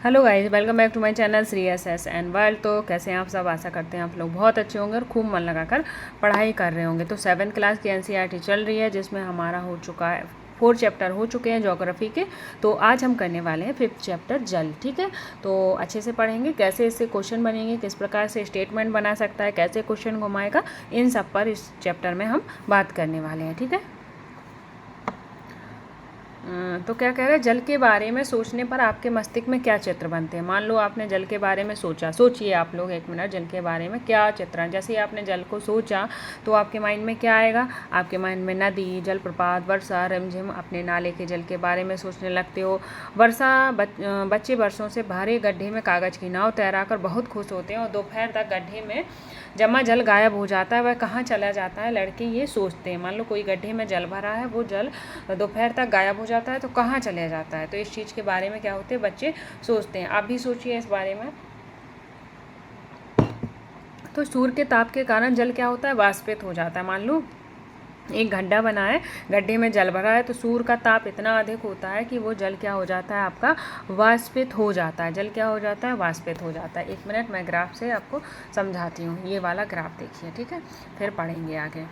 Hello guys, welcome back to my channel Shri S and world. तो कैसे हैं आप सब? आशा करते हैं आप लोग बहुत अच्छे होंगे और खूब मन लगाकर पढ़ाई कर रहे होंगे। तो 7th क्लास की एनसीईआरटी चल रही है, जिसमें हमारा हो चुका है 4 चैप्टर हो चुके हैं ज्योग्राफी के। तो आज हम करने वाले हैं 5th चैप्टर जल। ठीक है, तो अच्छे से पढ़ेंगे, कैसे इससे क्वेश्चन बनेंगे, किस प्रकार से स्टेटमेंट बना सकता है, कैसे क्वेश्चन घुमाएगा, इन सब पर इस चैप्टर में हम बात करने वाले हैं। ठीक है, तो क्या कह रहे हैं, जल के बारे में सोचने पर आपके मस्तिष्क में क्या चित्र बनते हैं। मान लो आपने जल के बारे में सोचा, सोचिए आप लोग 1 मिनट, जल के बारे में क्या चित्र है। जैसे ही आपने जल को सोचा तो आपके माइंड में क्या आएगा? आपके माइंड में नदी, जलप्रपात, वर्षा, रिमझिम, अपने नाले के जल के बारे में सोचने लगते हो। बच्चे बरसों से भरे गड्ढे में कागज़ की नाव तैरा कर बहुत खुश होते हैं और दोपहर तक गड्ढे में जमा जल गायब हो जाता है, वह कहाँ चला जाता है, लड़के ये सोचते हैं। मान लो कोई गड्ढे में जल भरा है, वो जल दोपहर तक गायब हो जाता है, तो कहाँ चले जाता है। तो इस चीज़ के बारे में क्या होते हैं, बच्चे सोचते हैं। आप भी सोचिए इस बारे में। तो सूर्य के ताप के कारण जल क्या होता है, वाष्पित हो जाता है। मान लो एक गड्ढा बना है, गड्ढे में जल भरा है, तो सूर्य का ताप इतना अधिक होता है कि वो जल क्या हो जाता है, आपका वाष्पित हो जाता है। जल क्या हो जाता है, वाष्पित हो जाता है। 1 मिनट मैं ग्राफ से आपको समझाती हूँ। ये वाला ग्राफ देखिए, ठीक है, फिर पढ़ेंगे आगे।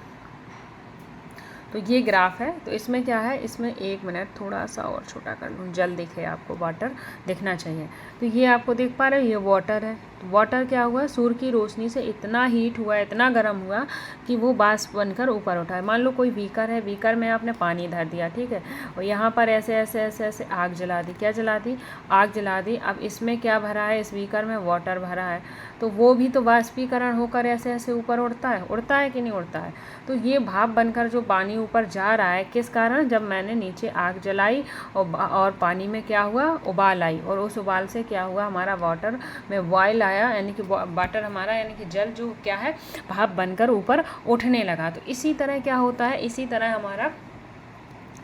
तो ये ग्राफ है, तो इसमें क्या है, इसमें 1 मिनट थोड़ा सा और छोटा कर लूँ, जल दिखे आपको, वाटर दिखना चाहिए। तो ये आपको देख पा रहे हो, ये वाटर है। तो वाटर क्या हुआ, सूर्य की रोशनी से इतना हीट हुआ, इतना गर्म हुआ कि वो वाष्प बनकर ऊपर उठा है। मान लो कोई बीकर है, बीकर में आपने पानी धर दिया, ठीक है, और यहाँ पर ऐसे ऐसे ऐसे ऐसे आग जला दी। क्या जला दी? आग जला दी। अब इसमें क्या भरा है, इस बीकर में वाटर भरा है, तो वो भी तो वाष्पीकरण होकर ऐसे ऐसे ऊपर उड़ता है कि नहीं उड़ता है। तो ये भाप बनकर जो पानी ऊपर जा रहा है, किस कारण? जब मैंने नीचे आग जलाई और पानी में क्या हुआ, उबाल आई, और उस उबाल से क्या हुआ, हमारा वाटर में बॉयल आया, यानी कि वाटर हमारा, यानी कि जल जो क्या है, भाप बनकर ऊपर उठने लगा। तो इसी तरह क्या होता है, इसी तरह हमारा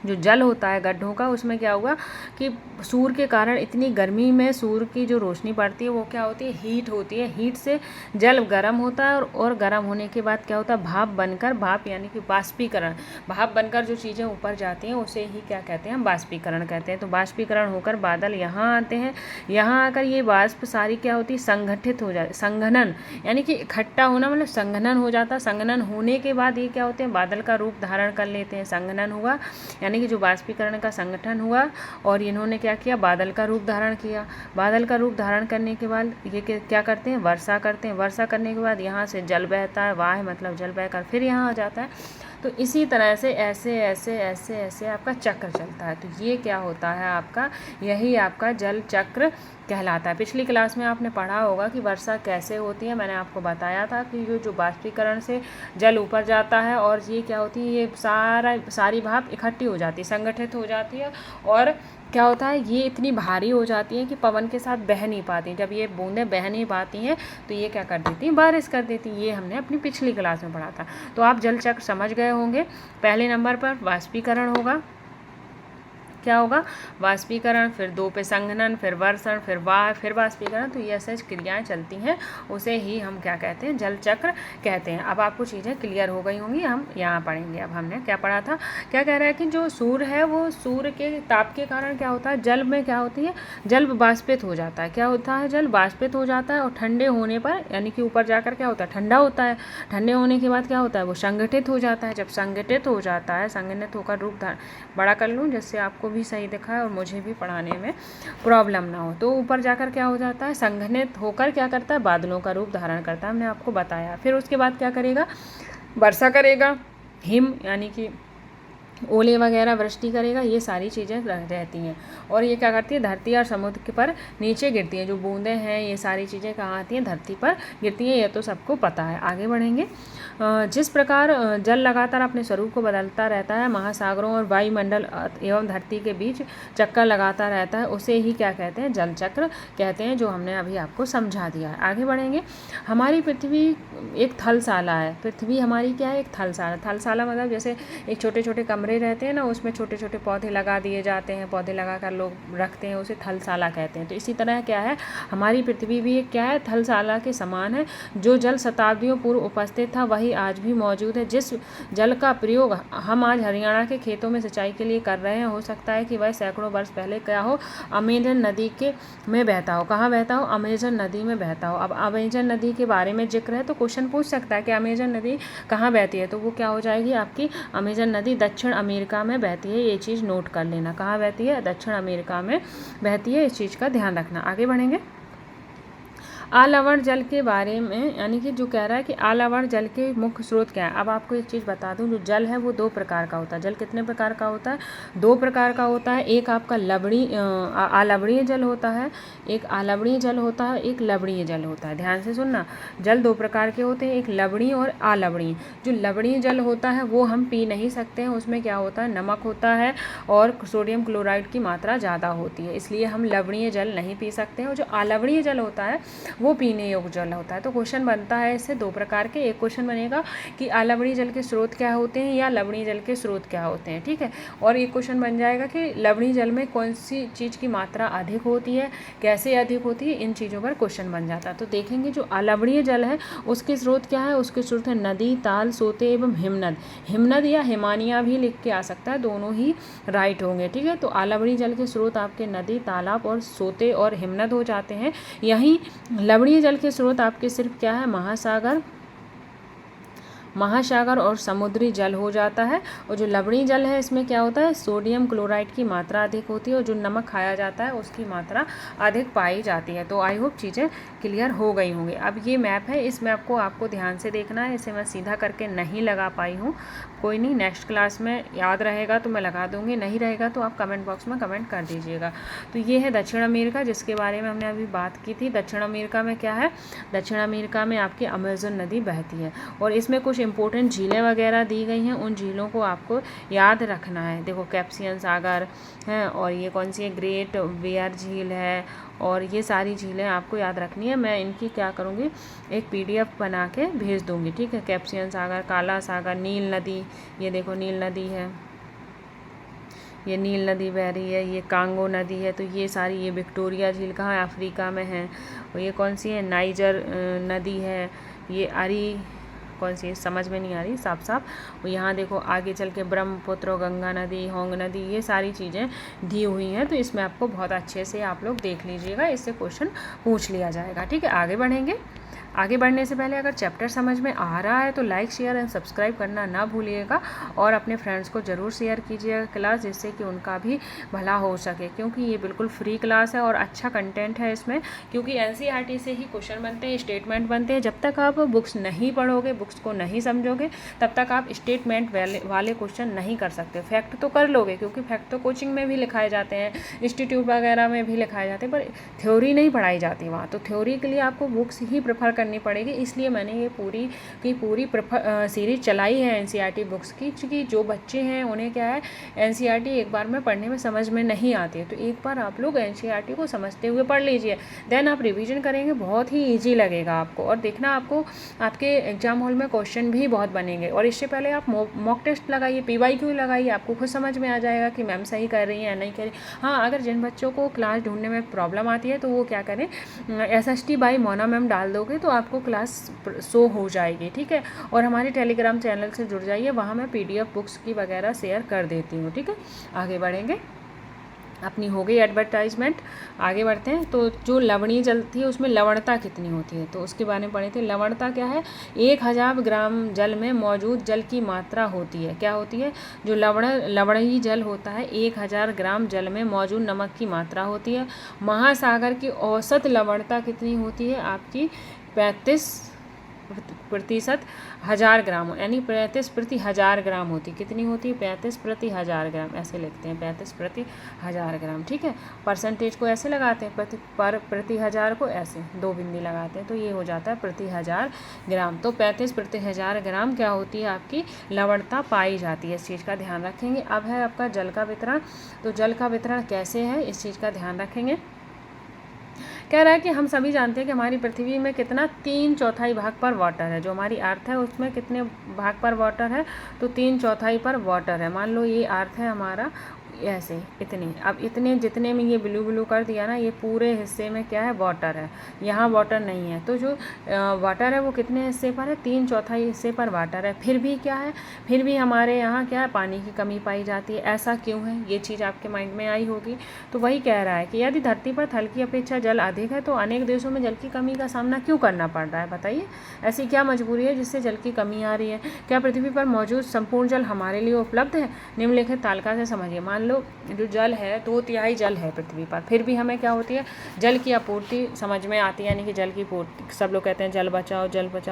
जो जल होता है गड्ढों का, उसमें क्या हुआ कि सूर्य के कारण इतनी गर्मी में सूर्य की जो रोशनी पड़ती है, वो क्या होती है, हीट होती है। हीट से जल गर्म होता है, और गर्म होने के बाद क्या होता है, भाप बनकर, भाप यानी कि वाष्पीकरण, भाप बनकर जो चीज़ें ऊपर जाती हैं उसे ही क्या कहते हैं, हम वाष्पीकरण कहते हैं। तो वाष्पीकरण होकर बादल यहाँ आते हैं, यहाँ आकर ये वाष्प सारी क्या होती है, संगठित हो जाती, संघनन यानी कि इकट्ठा होना, मतलब संघनन हो जाता है। संघनन होने के बाद ये क्या होते हैं, बादल का रूप धारण कर लेते हैं। संघनन हुआ यानी कि जो वाष्पीकरण का संगठन हुआ, और इन्होंने क्या किया, बादल का रूप धारण किया। बादल का रूप धारण करने के बाद ये क्या करते हैं, वर्षा करते हैं। वर्षा करने के बाद यहाँ से जल बहता है, वाह मतलब जल बहकर फिर यहाँ आ जाता है। तो इसी तरह से ऐसे ऐसे ऐसे ऐसे आपका चक्र चलता है। तो ये क्या होता है आपका, यही आपका जल चक्र कहलाता है। पिछली क्लास में आपने पढ़ा होगा कि वर्षा कैसे होती है। मैंने आपको बताया था कि जो वाष्पीकरण से जल ऊपर जाता है, और ये क्या होती है, ये सारी भाप इकट्ठी हो जाती है, संगठित हो जाती है, और क्या होता है, ये इतनी भारी हो जाती है कि पवन के साथ बह नहीं पाती। जब ये बूंदें बह नहीं पाती हैं तो ये क्या कर देती हैं, बारिश कर देती हैं। ये हमने अपनी पिछली क्लास में पढ़ा था। तो आप जल चक्र समझ गए होंगे। पहले नंबर पर वाष्पीकरण होगा, क्या होगा, वाष्पीकरण, फिर 2 पे संघनन, फिर वर्षण, फिर वाष्पीकरण। तो ये ऐसे क्रियाएं चलती हैं, उसे ही हम क्या कहते हैं, जल चक्र कहते हैं। अब आपको चीज़ें क्लियर हो गई होंगी। हम यहाँ पढ़ेंगे। अब हमने क्या पढ़ा था, क्या कह रहा है कि जो सूर्य है, वो सूर्य के ताप के कारण क्या होता है, जल में क्या होती है, जल वाष्पित हो जाता है। क्या होता है, जल वाष्पित हो जाता है, और ठंडे होने पर यानी कि ऊपर जाकर क्या होता है, ठंडा होता है। ठंडे होने के बाद क्या होता है, वो संगठित हो जाता है। जब संगठित हो जाता है, संगठित होकर रूप धारण, बड़ा कर लूँ जिससे आपको भी सही दिखा है और मुझे भी पढ़ाने में प्रॉब्लम ना हो। तो ऊपर जाकर क्या हो जाता है, संघनित होकर क्या करता है, बादलों का रूप धारण करता है, हमने आपको बताया। फिर उसके बाद क्या करेगा, वर्षा करेगा, हिम यानी कि ओले वगैरह, वृष्टि करेगा, ये सारी चीज़ें रहती हैं। और ये क्या करती है, धरती और समुद्र के पर नीचे गिरती हैं। जो बूंदें हैं, ये सारी चीज़ें कहाँ आती हैं, धरती पर गिरती हैं। ये तो सबको पता है। आगे बढ़ेंगे। जिस प्रकार जल लगातार अपने स्वरूप को बदलता रहता है, महासागरों और वायुमंडल एवं धरती के बीच चक्कर लगाता रहता है, उसे ही क्या कहते हैं, जल चक्र कहते हैं, जो हमने अभी आपको समझा दिया है। आगे बढ़ेंगे। हमारी पृथ्वी एक थलशाला है। पृथ्वी हमारी क्या है, एक थलशाला। थलशाला मतलब जैसे एक छोटे छोटे कमरे कमरे रहते हैं ना, उसमें छोटे छोटे पौधे लगा दिए जाते हैं, पौधे लगा कर लोग रखते हैं, उसे थलशाला कहते हैं। तो इसी तरह क्या है, हमारी पृथ्वी भी एक क्या है, थलशाला के समान है। जो जल शताब्दियों पूर्व उपस्थित था वही आज भी मौजूद है। जिस जल का प्रयोग हम आज हरियाणा के खेतों में सिंचाई के लिए कर रहे हैं, हो सकता है कि वह सैकड़ों वर्ष पहले क्या हो, अमेजन नदी के में बहता हो। कहाँ बहता हो, अमेजन नदी में बहता हो। अब अमेजन नदी के बारे में जिक्र है तो क्वेश्चन पूछ सकता है कि अमेजन नदी कहाँ बहती है, तो वो क्या हो जाएगी आपकी, अमेजन नदी दक्षिण अमेरिका में बहती है। ये चीज़ नोट कर लेना, कहाँ बहती है, दक्षिण अमेरिका में बहती है, इस चीज़ का ध्यान रखना। आगे बढ़ेंगे। आलवण जल के बारे में, यानी कि जो कह रहा है कि आलवण जल के मुख्य स्रोत क्या है। अब आपको एक चीज़ बता दूं, जो जल है वो दो प्रकार का होता है। जल कितने प्रकार का होता है, दो प्रकार का होता है। एक आपका आलवणीय जल होता है, एक आलवणीय जल होता है, एक लवणीय जल होता है। ध्यान से सुनना, जल दो प्रकार के होते हैं, एक लवणीय और आलवणीय। जो लवणीय जल होता है वो हम पी नहीं सकते हैं, उसमें क्या होता है, नमक होता है और सोडियम क्लोराइड की मात्रा ज़्यादा होती है, इसलिए हम लवणीय जल नहीं पी सकते हैं। और जो आलवणीय जल होता है वो पीने योग्य जल होता है। तो क्वेश्चन बनता है इससे दो प्रकार के, एक क्वेश्चन बनेगा कि आलवणीय जल के स्रोत क्या होते हैं या लवणीय जल के स्रोत क्या होते हैं, ठीक है। और एक क्वेश्चन बन जाएगा कि लवणीय जल में कौन सी चीज़ की मात्रा अधिक होती है, कैसे अधिक होती है, इन चीज़ों पर क्वेश्चन बन जाता है। तो देखेंगे जो अलवणीय जल है उसके स्रोत क्या है, उसके स्रोत है नदी, ताल, सोते एवं हिमनद। हिमनद या हिमानिया भी लिख के आ सकता है, दोनों ही राइट होंगे, ठीक है। तो अलवणीय जल के स्रोत आपके नदी, तालाब और सोते और हिमनद हो जाते हैं। यहीं लवणीय जल के स्रोत आपके सिर्फ क्या है, महासागर और समुद्री जल हो जाता है। और जो लवणीय जल है इसमें क्या होता है, सोडियम क्लोराइड की मात्रा अधिक होती है और जो नमक खाया जाता है उसकी मात्रा अधिक पाई जाती है। तो आई होप चीज़ें क्लियर हो गई होंगी। अब ये मैप है, इस मैप को आपको ध्यान से देखना है, इसे मैं सीधा करके नहीं लगा पाई हूँ, कोई नहीं, नेक्स्ट क्लास में याद रहेगा तो मैं लगा दूँगी, नहीं रहेगा तो आप कमेंट बॉक्स में कमेंट कर दीजिएगा। तो ये है दक्षिण अमेरिका, जिसके बारे में हमने अभी बात की थी। दक्षिण अमेरिका में क्या है, दक्षिण अमेरिका में आपकी अमेजन नदी बहती है और इसमें कुछ इंपॉर्टेंट झीलें वगैरह दी गई हैं, उन झीलों को आपको याद रखना है। देखो कैप्सियन सागर है और ये कौन सी है, ग्रेट बेयर झील है, और ये सारी झीलें आपको याद रखनी है। मैं इनकी क्या करूँगी, एक PDF बना के भेज दूँगी, ठीक है। कैप्सियन सागर, काला सागर, नील नदी, ये देखो नील नदी है, ये नील नदी बह रही है, ये कांगो नदी है। तो ये सारी, ये विक्टोरिया झील कहाँ है, अफ्रीका में है। और ये कौन सी है, नाइजर नदी है। ये अरी कौन सी है समझ में नहीं आ रही साफ और यहाँ देखो आगे चल के ब्रह्मपुत्र, गंगा नदी, होंग नदी, ये सारी चीज़ें दी हुई हैं। तो इसमें आपको बहुत अच्छे से आप लोग देख लीजिएगा, इससे क्वेश्चन पूछ लिया जाएगा, ठीक है। आगे बढ़ेंगे। आगे बढ़ने से पहले अगर चैप्टर समझ में आ रहा है तो लाइक, शेयर एंड सब्सक्राइब करना ना भूलिएगा और अपने फ्रेंड्स को ज़रूर शेयर कीजिएगा क्लास, जिससे कि उनका भी भला हो सके, क्योंकि ये बिल्कुल फ्री क्लास है और अच्छा कंटेंट है इसमें। क्योंकि NCERT से ही क्वेश्चन बनते हैं, स्टेटमेंट बनते हैं। जब तक आप बुक्स नहीं पढ़ोगे, बुक्स को नहीं समझोगे, तब तक आप स्टेटमेंट वाले क्वेश्चन नहीं कर सकते। फैक्ट तो कर लोगे, क्योंकि फैक्ट तो कोचिंग में भी लिखाए जाते हैं, इंस्टीट्यूट वगैरह में भी लिखाए जाते हैं, पर थ्योरी नहीं पढ़ाई जाती वहाँ। तो थ्योरी के लिए आपको बुक्स ही प्रेफर करनी पड़ेगी, इसलिए मैंने ये पूरी की पूरी सीरीज चलाई है NCERT बुक्स की। क्योंकि जो बच्चे हैं उन्हें क्या है, NCERT एक बार में पढ़ने में समझ में नहीं आती है, तो एक बार आप लोग NCERT को समझते हुए पढ़ लीजिए, देन आप रिवीजन करेंगे, बहुत ही ईजी लगेगा आपको। और देखना आपको आपके एग्जाम हॉल में क्वेश्चन भी बहुत बनेंगे। और इससे पहले आप मॉक टेस्ट लगाइए, PYQ लगाइए, आपको खुद समझ में आ जाएगा कि मैम सही कर रही है या नहीं कर रही। हाँ, अगर जिन बच्चों को क्लास ढूंढने में प्रॉब्लम आती है तो वो क्या करें, SST बाई मोना मैम डाल दोगे तो आपको क्लास शो हो जाएगी, ठीक है। और हमारे टेलीग्राम चैनल से जुड़ जाइए, वहाँ मैं PDF बुक्स की वगैरह शेयर कर देती हूँ, ठीक है। आगे बढ़ेंगे, अपनी हो गई एडवर्टाइजमेंट, आगे बढ़ते हैं। तो जो लवणीय जल थी उसमें लवणता कितनी होती है, तो उसके बारे में पढ़े थे। लवणता क्या है, 1000 ग्राम जल में मौजूद जल की मात्रा होती है, क्या होती है, जो लवणीय जल होता है 1000 ग्राम जल में मौजूद नमक की मात्रा होती है। महासागर की औसत लवणता कितनी होती है आपकी, 35% 1000 ग्राम, यानी 35 प्रति 1000 ग्राम होती, कितनी होती है, 35 प्रति 1000 ग्राम, ऐसे लिखते हैं 35 प्रति 1000 ग्राम, ठीक है। परसेंटेज को ऐसे लगाते हैं, प्रति 1000 को ऐसे 2 बिंदी लगाते हैं, तो ये हो जाता है प्रति 1000 ग्राम। तो 35 प्रति 1000 ग्राम क्या होती है आपकी लवणता पाई जाती है, इस चीज़ का ध्यान रखेंगे। अब है आपका जल का वितरण, तो जल का वितरण कैसे है इस चीज़ का ध्यान रखेंगे। कह रहा है कि हम सभी जानते हैं कि हमारी पृथ्वी में कितना 3/4 भाग पर वाटर है। जो हमारी अर्थ है उसमें कितने भाग पर वाटर है, तो 3/4 पर वाटर है। मान लो ये अर्थ है हमारा, ऐसे इतनी, अब इतने जितने में ये ब्लू ब्लू कर दिया ना, ये पूरे हिस्से में क्या है, वाटर है। यहाँ वाटर नहीं है, तो जो वाटर है वो कितने हिस्से पर है, 3/4 हिस्से पर वाटर है। फिर भी क्या है, फिर भी हमारे यहाँ क्या है, पानी की कमी पाई जाती है। ऐसा क्यों है, ये चीज़ आपके माइंड में आई होगी। तो वही कह रहा है कि यदि धरती पर थल की अपेक्षा जल अधिक है तो अनेक देशों में जल की कमी का सामना क्यों करना पड़ रहा है। बताइए, ऐसी क्या मजबूरी है जिससे जल की कमी आ रही है। क्या पृथ्वी पर मौजूद संपूर्ण जल हमारे लिए उपलब्ध है। निम्नलिखित तालिका से समझिए। मान लो जो जल है 2/3 जल है पृथ्वी पर, फिर भी हमें क्या होती है, जल की आपूर्ति समझ में आती है, यानी कि जल की पूर्ति। सब लोग कहते हैं जल बचाओ,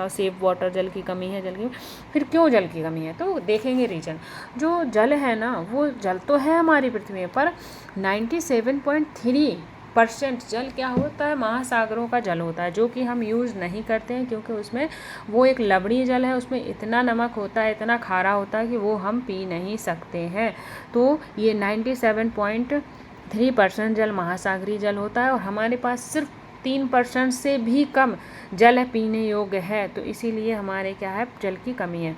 सेव वाटर, जल की कमी है, जल की। फिर क्यों जल की कमी है, तो देखेंगे रीजन। जो जल है ना, वो जल तो है हमारी पृथ्वी पर, 97.3% जल क्या होता है, महासागरों का जल होता है, जो कि हम यूज़ नहीं करते हैं, क्योंकि उसमें वो एक लवणीय जल है, उसमें इतना नमक होता है, इतना खारा होता है कि वो हम पी नहीं सकते हैं। तो ये 97.3% जल महासागरीय जल होता है, और हमारे पास सिर्फ 3% से भी कम जल है पीने योग्य है। तो इसीलिए हमारे क्या है, जल की कमी है।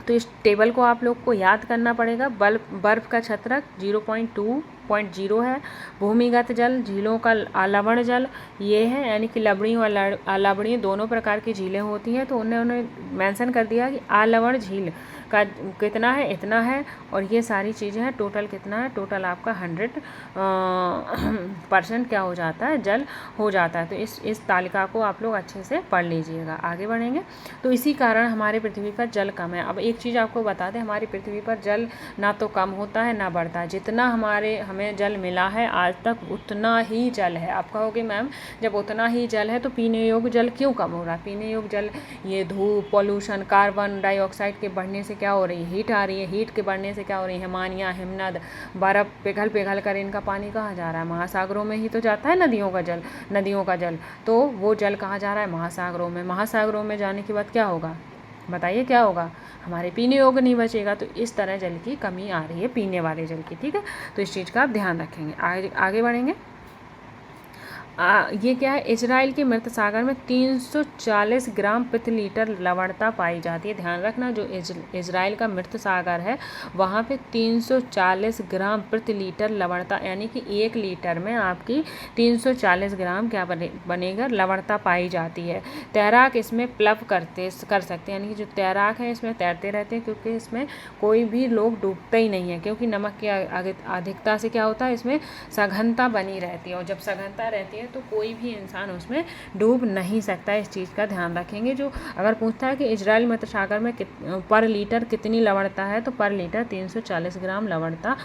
तो इस टेबल को आप लोग को याद करना पड़ेगा। बर्फ़ का छत्रक 0.2.0 है। भूमिगत जल, झीलों का आलवण जल ये है, यानी कि लवणीय और अलवणीय दोनों प्रकार की झीलें होती हैं। तो उन्होंने मेंशन कर दिया कि आलवण झील का कितना है, इतना है, और ये सारी चीज़ें हैं। टोटल कितना है, टोटल आपका 100% क्या हो जाता है, जल हो जाता है। तो इस तालिका को आप लोग अच्छे से पढ़ लीजिएगा। आगे बढ़ेंगे। तो इसी कारण हमारे पृथ्वी पर जल कम है। अब एक चीज़ आपको बता दें, हमारी पृथ्वी पर जल ना तो कम होता है ना बढ़ता है। जितना हमें जल मिला है आज तक, उतना ही जल है। आप कहोगे मैम जब उतना ही जल है तो पीने योग्य जल क्यों कम हो रहा है। पीने योग्य जल, ये धूप, पॉल्यूशन, कार्बन डाइऑक्साइड के बढ़ने से क्या हो रही है, हीट आ रही है। हीट के बढ़ने से क्या हो रही है, हिमानियाँ, हिमनद, बर्फ़ पिघल कर इनका पानी कहाँ जा रहा है, महासागरों में ही तो जाता है। नदियों का जल, तो वो जल कहाँ जा रहा है, महासागरों में। महासागरों में जाने के बाद क्या होगा, बताइए क्या होगा, हमारे पीने योग्य नहीं बचेगा। तो इस तरह जल की कमी आ रही है, पीने वाले जल की। ठीक है, तो इस चीज़ का आप ध्यान रखेंगे। आगे बढ़ेंगे। ये क्या है, इजराइल के मृत सागर में 340 ग्राम प्रति लीटर लवणता पाई जाती है। ध्यान रखना, जो इजराइल का मृत सागर है वहाँ पे 340 ग्राम प्रति लीटर लवणता, यानी कि 1 लीटर में आपकी 340 ग्राम क्या बनेगा, लवणता पाई जाती है। तैराक इसमें प्लव कर सकते हैं, यानी कि जो तैराक है इसमें तैरते रहते हैं, क्योंकि इसमें कोई भी लोग डूबते ही नहीं है, क्योंकि नमक की अधिकता से क्या होता है, इसमें सघनता बनी रहती है, और जब सघनता रहती है तो कोई भी इंसान उसमें डूब नहीं सकता है। इस चीज़ का ध्यान रखेंगे। जो अगर पूछता है कि इजराइल मृत सागर में पर लीटर कितनी लवणता है, तो पर लीटर 340 ग्राम लवणता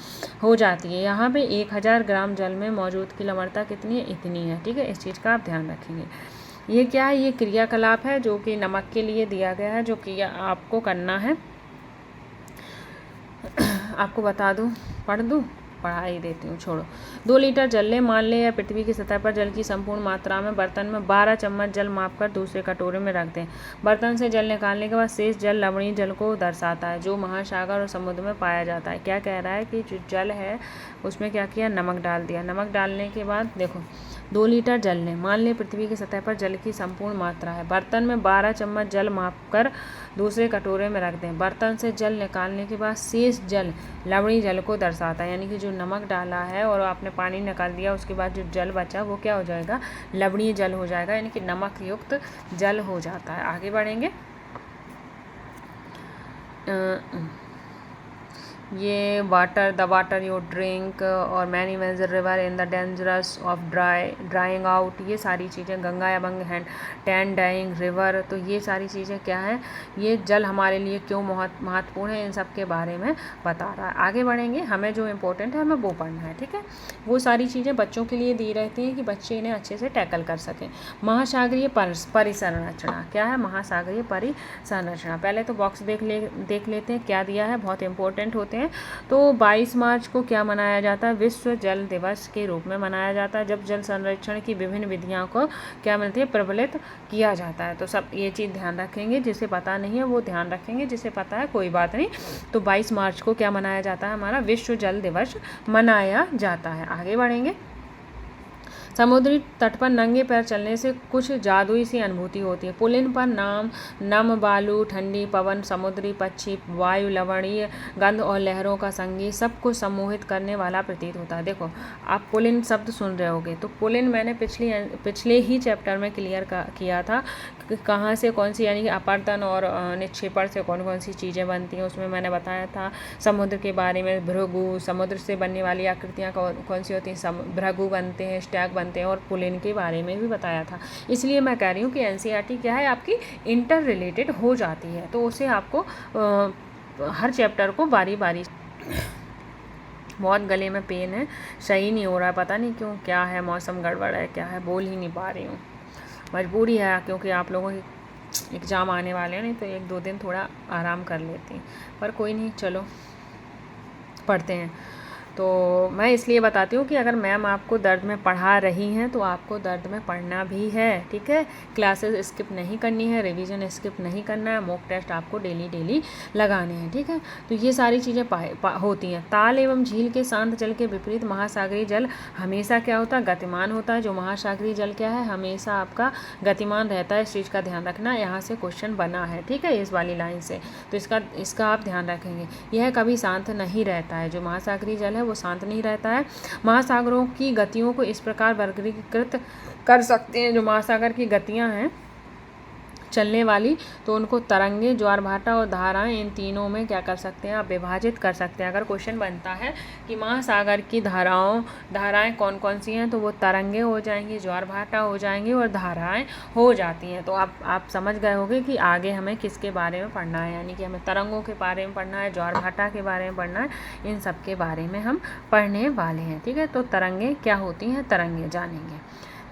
हो जाती है। यहाँ पे 1000 ग्राम जल में मौजूद की लवणता कितनी है, इतनी है। ठीक है, इस चीज़ का आप ध्यान रखेंगे। ये क्या है, ये क्रियाकलाप है जो कि नमक के लिए दिया गया है, जो कि आपको करना है। आपको बता दूँ, पढ़ दूँ, पढ़ा ही देती हूँ, छोड़ो। 2 लीटर जल लें। मान लें या पृथ्वी की सतह पर जल की संपूर्ण मात्रा में बर्तन में 12 चम्मच जल मापकर दूसरे कटोरे में रख दें। बर्तन से जल निकालने के बाद शेष जल लवणीय जल को दर्शाता है, जो महासागर और समुद्र में पाया जाता है। क्या कह रहा है कि जो जल है उसमें क्या किया, नमक डाल दिया। नमक डालने के बाद देखो, 2 लीटर जल लें। मान लें पृथ्वी की सतह पर जल की संपूर्ण मात्रा है। बर्तन में 12 चम्मच जल मापकर दूसरे कटोरे में रख दें। बर्तन से जल निकालने के बाद शेष जल लवणीय जल को दर्शाता है, यानी कि जो नमक डाला है और आपने पानी निकाल दिया, उसके बाद जो जल बचा वो क्या हो जाएगा, लवणीय जल हो जाएगा, यानी कि नमक युक्त जल हो जाता है। आगे बढ़ेंगे। ये द वाटर यू ड्रिंक और many major river in the dangerous of drawing out, ये सारी चीज़ें, गंगा एवं टैन डाइंग रिवर, तो ये सारी चीज़ें क्या है, ये जल हमारे लिए क्यों महत्वपूर्ण है, इन सब के बारे में बता रहा है। आगे बढ़ेंगे। हमें जो इम्पोर्टेंट है हमें वो पढ़ना है। ठीक है, वो सारी चीज़ें बच्चों के लिए दी रहती हैं कि बच्चे इन्हें अच्छे से टैकल कर सकें। महासागरीय परिसंरचना क्या है, महासागरीय परिसंरचना। पहले तो बॉक्स देख लेते हैं क्या दिया है, बहुत इंपॉर्टेंट होते हैं। तो 22 मार्च को क्या मनाया जाता है, विश्व जल दिवस के रूप में मनाया जाता है, जब जल संरक्षण की विभिन्न विधियों को क्या मिलती है, प्रबलित किया जाता है। तो सब ये चीज़ ध्यान रखेंगे, जिसे पता नहीं है वो ध्यान रखेंगे, जिसे पता है कोई बात नहीं। तो 22 मार्च को क्या मनाया जाता है, हमारा विश्व जल दिवस मनाया जाता है। आगे बढ़ेंगे। समुद्री तट पर नंगे पैर चलने से कुछ जादुई सी अनुभूति होती है। पुलिन पर नम बालू, ठंडी पवन, समुद्री पक्षी, वायु, लवणीय गंध और लहरों का संगीत सब कुछ सम्मोहित करने वाला प्रतीत होता है। देखो, आप पुलिन शब्द सुन रहे होगे, तो पुलिन मैंने पिछले ही चैप्टर में क्लियर किया था कि कहाँ से कौन सी, यानी कि अपरदन और निक्षेपण से कौन कौन सी चीज़ें बनती हैं। उसमें मैंने बताया था समुद्र के बारे में, भृगु, समुद्र से बनने वाली आकृतियाँ कौन सी होती हैं, भृगु बनते हैं, स्टैग बनते हैं, और पुलिन के बारे में भी बताया था। इसलिए मैं कह रही हूँ कि एनसीईआरटी क्या है, आपकी इंटर रिलेटेड हो जाती है, तो उसे आपको हर चैप्टर को बारी बारी। बहुत गले में पेन है, सही नहीं हो रहा है, पता नहीं क्यों, क्या है, मौसम गड़बड़ है, क्या है, बोल ही नहीं पा रही हूँ। मजबूरी है, क्योंकि आप लोगों के एग्ज़ाम आने वाले हैं, नहीं तो 1-2 दिन थोड़ा आराम कर लेती, पर कोई नहीं, चलो पढ़ते हैं। तो मैं इसलिए बताती हूँ कि अगर मैम आपको दर्द में पढ़ा रही हैं तो आपको दर्द में पढ़ना भी है, ठीक है। क्लासेस स्किप नहीं करनी है, रिवीजन स्किप नहीं करना है, मॉक टेस्ट आपको डेली लगाने हैं, ठीक है। तो ये सारी चीज़ें होती हैं। ताल एवं झील के शांत जल के विपरीत महासागरीय जल हमेशा क्या होता है, गतिमान होता है। जो महासागरीय जल क्या है, हमेशा आपका गतिमान रहता है। इस चीज़ का ध्यान रखना, यहाँ से क्वेश्चन बना है, ठीक है, इस वाली लाइन से, तो इसका आप ध्यान रखेंगे। यह कभी शांत नहीं रहता है, जो महासागरीय जल है वो शांत नहीं रहता है। महासागरों की गतियों को इस प्रकार वर्गीकृत कर सकते हैं, जो महासागर की गतियां हैं चलने वाली, तो उनको तरंगे, ज्वार भाटा और धाराएं, इन तीनों में क्या कर सकते हैं, आप विभाजित कर सकते हैं। अगर क्वेश्चन बनता है कि महासागर की धाराएं कौन कौन सी हैं, तो वो तरंगे हो जाएंगी, ज्वार भाटा हो जाएंगी और धाराएं हो जाती हैं। तो आप समझ गए होंगे कि आगे हमें किसके बारे में पढ़ना है, यानी कि हमें तरंगों के बारे में पढ़ना है, ज्वार भाटा के बारे में पढ़ना है, इन सब के बारे में हम पढ़ने वाले हैं, ठीक है। तो तरंगे क्या होती हैं, तरंगे जानेंगे,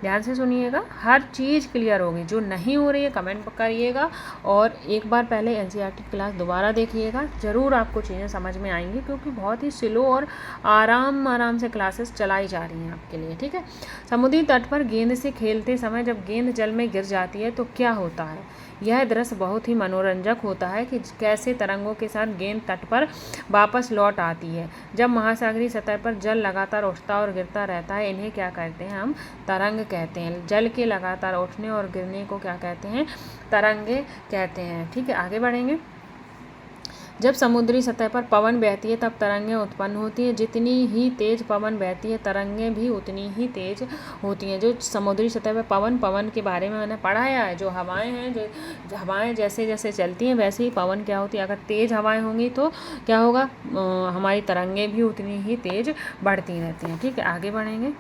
ध्यान से सुनिएगा, हर चीज़ क्लियर होगी। जो नहीं हो रही है कमेंट करिएगा, और एक बार पहले एनसीईआरटी क्लास दोबारा देखिएगा, ज़रूर आपको चीज़ें समझ में आएंगी, क्योंकि बहुत ही स्लो और आराम से क्लासेस चलाई जा रही हैं आपके लिए, ठीक है। समुद्री तट पर गेंद से खेलते समय जब गेंद जल में गिर जाती है तो क्या होता है, यह दृश्य बहुत ही मनोरंजक होता है कि कैसे तरंगों के साथ गेंद तट पर वापस लौट आती है। जब महासागरीय सतह पर जल लगातार उठता और गिरता रहता है, इन्हें क्या कहते हैं, हम तरंग कहते हैं। जल के लगातार उठने और गिरने को क्या कहते हैं, तरंगे कहते हैं, ठीक है। आगे बढ़ेंगे। जब समुद्री सतह पर पवन बहती है तब तरंगें उत्पन्न होती हैं। जितनी ही तेज पवन बहती है तरंगें भी उतनी ही तेज होती हैं। जो समुद्री सतह पर पवन के बारे में मैंने पढ़ाया है, जो हवाएं हैं, जो हवाएं जैसे जैसे चलती हैं वैसे ही पवन क्या होती है, अगर तेज हवाएं होंगी तो क्या होगा, हमारी तरंगें भी उतनी ही तेज बढ़ती रहती हैं, ठीक है। आगे बढ़ेंगे।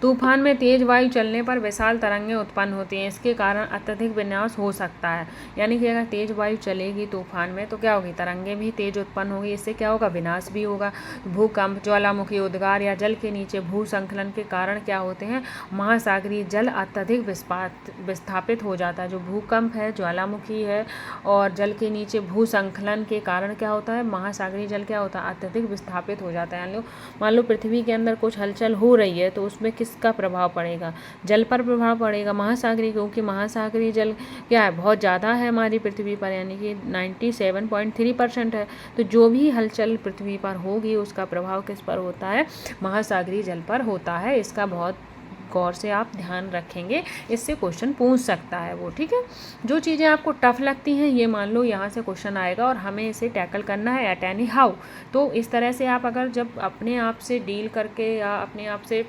तूफान में तेज वायु चलने पर विशाल तरंगें उत्पन्न होती हैं, इसके कारण अत्यधिक विनाश हो सकता है। यानी कि अगर तेज वायु चलेगी तूफान में तो क्या होगी, तरंगें भी तेज उत्पन्न होगी, इससे क्या होगा, विनाश भी होगा। भूकंप, ज्वालामुखी उद्गार या जल के नीचे भूसंकलन के कारण क्या होते हैं, महासागरीय जल अत्यधिक विस्थापित हो जाता है। जो भूकंप है, ज्वालामुखी है और जल के नीचे भूसंकलन के कारण क्या होता है, महासागरीय जल क्या होता है, अत्यधिक विस्थापित हो जाता है। मान लो पृथ्वी के अंदर कुछ हलचल हो रही है तो उसमें किसका प्रभाव पड़ेगा, जल पर प्रभाव पड़ेगा, महासागरीय, क्योंकि महासागरीय जल क्या है, बहुत ज़्यादा है हमारी पृथ्वी पर, यानी कि 97.3% है। तो जो भी हलचल पृथ्वी पर होगी उसका प्रभाव किस पर होता है, महासागरीय जल पर होता है। इसका बहुत गौर से आप ध्यान रखेंगे, इससे क्वेश्चन पूछ सकता है वो, ठीक है। जो चीज़ें आपको टफ लगती हैं ये मान लो यहाँ से क्वेश्चन आएगा और हमें इसे टैकल करना है एट एनी हाउ। तो इस तरह से आप अगर जब अपने आप से डील करके या अपने आप से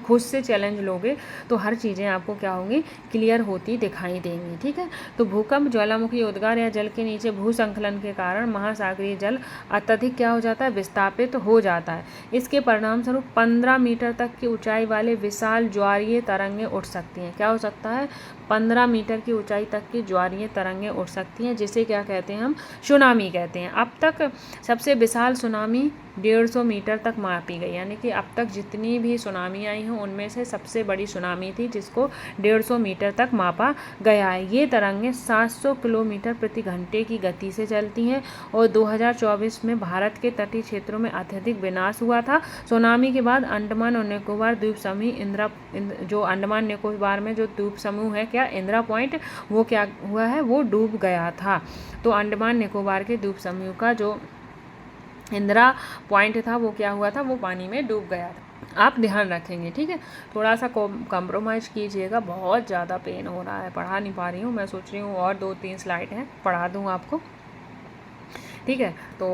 खुद से चैलेंज लोगे तो हर चीज़ें आपको क्या होंगी, क्लियर होती दिखाई देंगी, ठीक है। तो भूकंप, ज्वालामुखी उद्गार या जल के नीचे भूसंकलन के कारण महासागरीय जल अत्यधिक क्या हो जाता है, विस्थापित हो जाता है। इसके परिणाम स्वरूप 15 मीटर तक की ऊंचाई वाले विशाल ज्वारीय तरंगें उठ सकती हैं। क्या हो सकता है, 15 मीटर की ऊंचाई तक की ज्वारीय तरंगें उठ सकती हैं, जिसे क्या कहते हैं, हम सुनामी कहते हैं। अब तक सबसे विशाल सुनामी 150 मीटर तक मापी गई, यानी कि अब तक जितनी भी सुनामी आई हैं उनमें से सबसे बड़ी सुनामी थी जिसको 150 मीटर तक मापा गया है। ये तरंगें 700 किलोमीटर प्रति घंटे की गति से चलती हैं और 2024 में भारत के तटीय क्षेत्रों में अत्यधिक विनाश हुआ था। सुनामी के बाद अंडमान और निकोबार द्वीप समूह जो अंडमान निकोबार में जो द्वीप समूह है क्या, इंदिरा पॉइंट, वो क्या हुआ है, वो डूब गया था। तो अंडमान निकोबार के द्वीप समूह का जो इंदिरा पॉइंट था वो क्या हुआ था, वो पानी में डूब गया था। आप ध्यान रखेंगे, ठीक है। थोड़ा सा कॉम्प्रोमाइज़ कीजिएगा, बहुत ज़्यादा पेन हो रहा है, पढ़ा नहीं पा रही हूँ। मैं सोच रही हूँ और 2-3 स्लाइड हैं, पढ़ा दूँ आपको, ठीक है। तो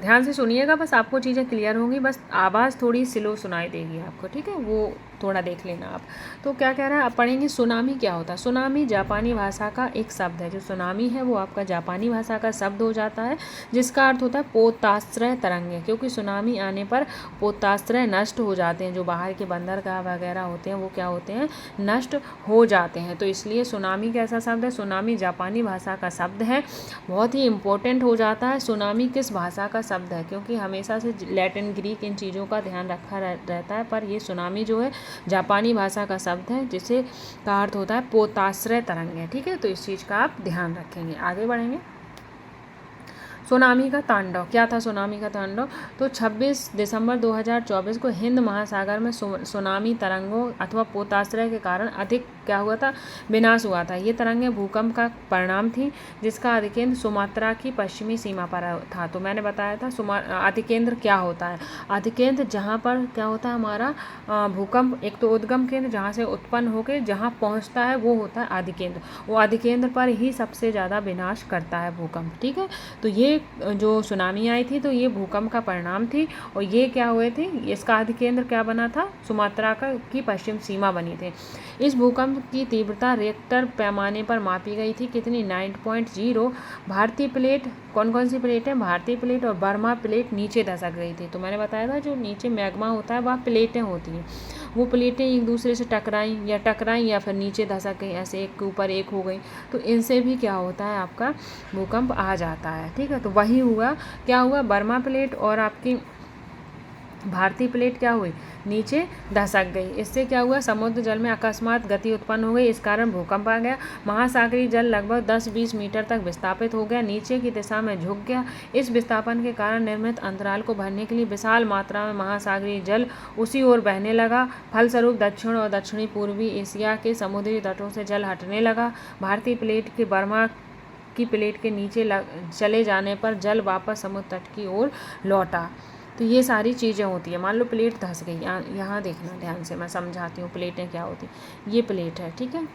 ध्यान से सुनिएगा, बस आपको चीज़ें क्लियर होंगी, बस आवाज़ थोड़ी स्लो सुनाई देगी आपको, ठीक है, वो थोड़ा देख लेना आप। तो क्या कह रहा है, आप पढ़ेंगे सुनामी क्या होता है। सुनामी जापानी भाषा का एक शब्द है। जो सुनामी है वो आपका जापानी भाषा का शब्द हो जाता है, जिसका अर्थ होता है पोताश्रय तरंगें, क्योंकि सुनामी आने पर पोताश्रय नष्ट हो जाते हैं। जो बाहर के बंदरगाह वगैरह होते हैं वो क्या होते हैं, नष्ट हो जाते हैं। तो इसलिए सुनामी कैसा शब्द है, सुनामी जापानी भाषा का शब्द है। बहुत ही इम्पोर्टेंट हो जाता है सुनामी किस भाषा का शब्द है, क्योंकि हमेशा से लैटिन ग्रीक इन चीज़ों का ध्यान रखा रहता है, पर ये सुनामी जो है जापानी भाषा का शब्द है, जिसे का अर्थ होता है पोताश्रय तरंगें, ठीक है। तो इस चीज़ का आप ध्यान रखेंगे। आगे बढ़ेंगे। सुनामी का तांडव क्या था, सुनामी का तांडव। तो 26 दिसंबर 2024 को हिंद महासागर में सुनामी तरंगों अथवा पोताश्रय के कारण अधिक क्या हुआ था, विनाश हुआ था। ये तरंगें भूकंप का परिणाम थी, जिसका अधिकेंद्र सुमात्रा की पश्चिमी सीमा पर था। तो मैंने बताया था अधिकेंद्र क्या होता है। अधिकेंद्र जहाँ पर क्या होता है हमारा भूकंप, एक तो उद्गम केंद्र जहाँ से उत्पन्न होकर जहाँ पहुँचता है वो होता है अधिकेंद्र। वो अधिकेंद्र पर ही सबसे ज़्यादा विनाश करता है भूकंप, ठीक है। तो ये जो सुनामी आई थी तो ये भूकंप का परिणाम थी, और ये क्या हुए थे, इसका अधिकेंद्र क्या बना था, सुमात्रा की पश्चिम सीमा बनी थी। इस भूकंप की तीव्रता रिक्टर पैमाने पर मापी गई थी, कितनी, 9.0। भारतीय प्लेट, कौन कौन सी प्लेट है, भारतीय प्लेट और बर्मा प्लेट नीचे धसक गई थी। तो मैंने बताया था जो नीचे मैग्मा होता है वह प्लेटें होती हैं, वो प्लेटें एक दूसरे से टकराई या फिर नीचे धसक गई, ऐसे एक के ऊपर एक हो गई। तो इनसे भी क्या होता है, आपका भूकंप आ जाता है, ठीक है। तो वही हुआ, क्या हुआ, बर्मा प्लेट और आपकी भारतीय प्लेट क्या हुई, नीचे धसक गई। इससे क्या हुआ, समुद्र जल में अकस्मात गति उत्पन्न हो गई, इस कारण भूकंप आ गया। महासागरीय जल लगभग 10-20 मीटर तक विस्थापित हो गया, नीचे की दिशा में झुक गया। इस विस्थापन के कारण निर्मित अंतराल को भरने के लिए विशाल मात्रा में महासागरीय जल उसी ओर बहने लगा। फलस्वरूप दक्षिण और दक्षिणी पूर्वी एशिया के समुद्री तटों से जल हटने लगा। भारतीय प्लेट के बर्मा की प्लेट के नीचे चले जाने पर जल वापस समुद्र तट की ओर लौटा। तो ये सारी चीज़ें होती है। मान लो प्लेट धंस गई, यहाँ देखना ध्यान से, मैं समझाती हूँ प्लेटें क्या होती। ये प्लेट है, ठीक है,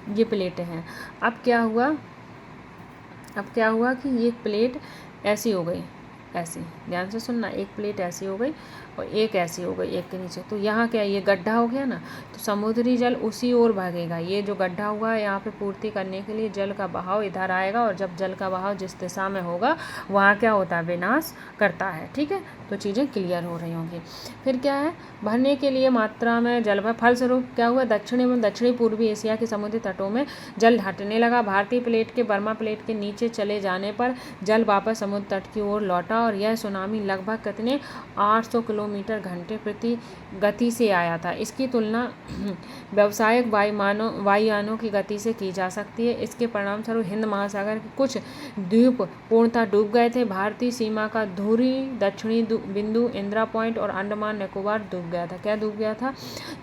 ये प्लेटें हैं। अब क्या हुआ कि ये प्लेट ऐसी हो गई, ऐसी, ध्यान से सुनना, एक प्लेट ऐसी हो गई और एक ऐसी हो गई एक के नीचे। तो यहाँ क्या, ये गड्ढा हो गया ना, तो समुद्री जल उसी ओर भागेगा। ये जो गड्ढा हुआ है यहाँ पे पूर्ति करने के लिए जल का बहाव इधर आएगा, और जब जल का बहाव जिस दिशा में होगा वहाँ क्या होता है, विनाश करता है, ठीक है। तो चीज़ें क्लियर हो रही होंगी। फिर क्या है, भरने के लिए मात्रा में जल भर, फलस्वरूप क्या हुआ, दक्षिणी एवं दक्षिणी पूर्वी एशिया के समुद्री तटों में जल हटने लगा। भारतीय प्लेट के बर्मा प्लेट के नीचे चले जाने पर जल वापस समुद्र तट की ओर लौटा, और यह सुनामी लगभग कितने 800 किलोमीटर घंटे प्रति गति से आया था। इसकी तुलना व्यावसायिक वायुयानों की गति से की जा सकती है। इसके परिणामस्वरूप हिंद महासागर के कुछ द्वीप पूर्णतः डूब गए थे। भारतीय सीमा का धुरी दक्षिणी बिंदु, इंदिरा पॉइंट और अंडमान निकोबार डूब गया था। क्या डूब गया था,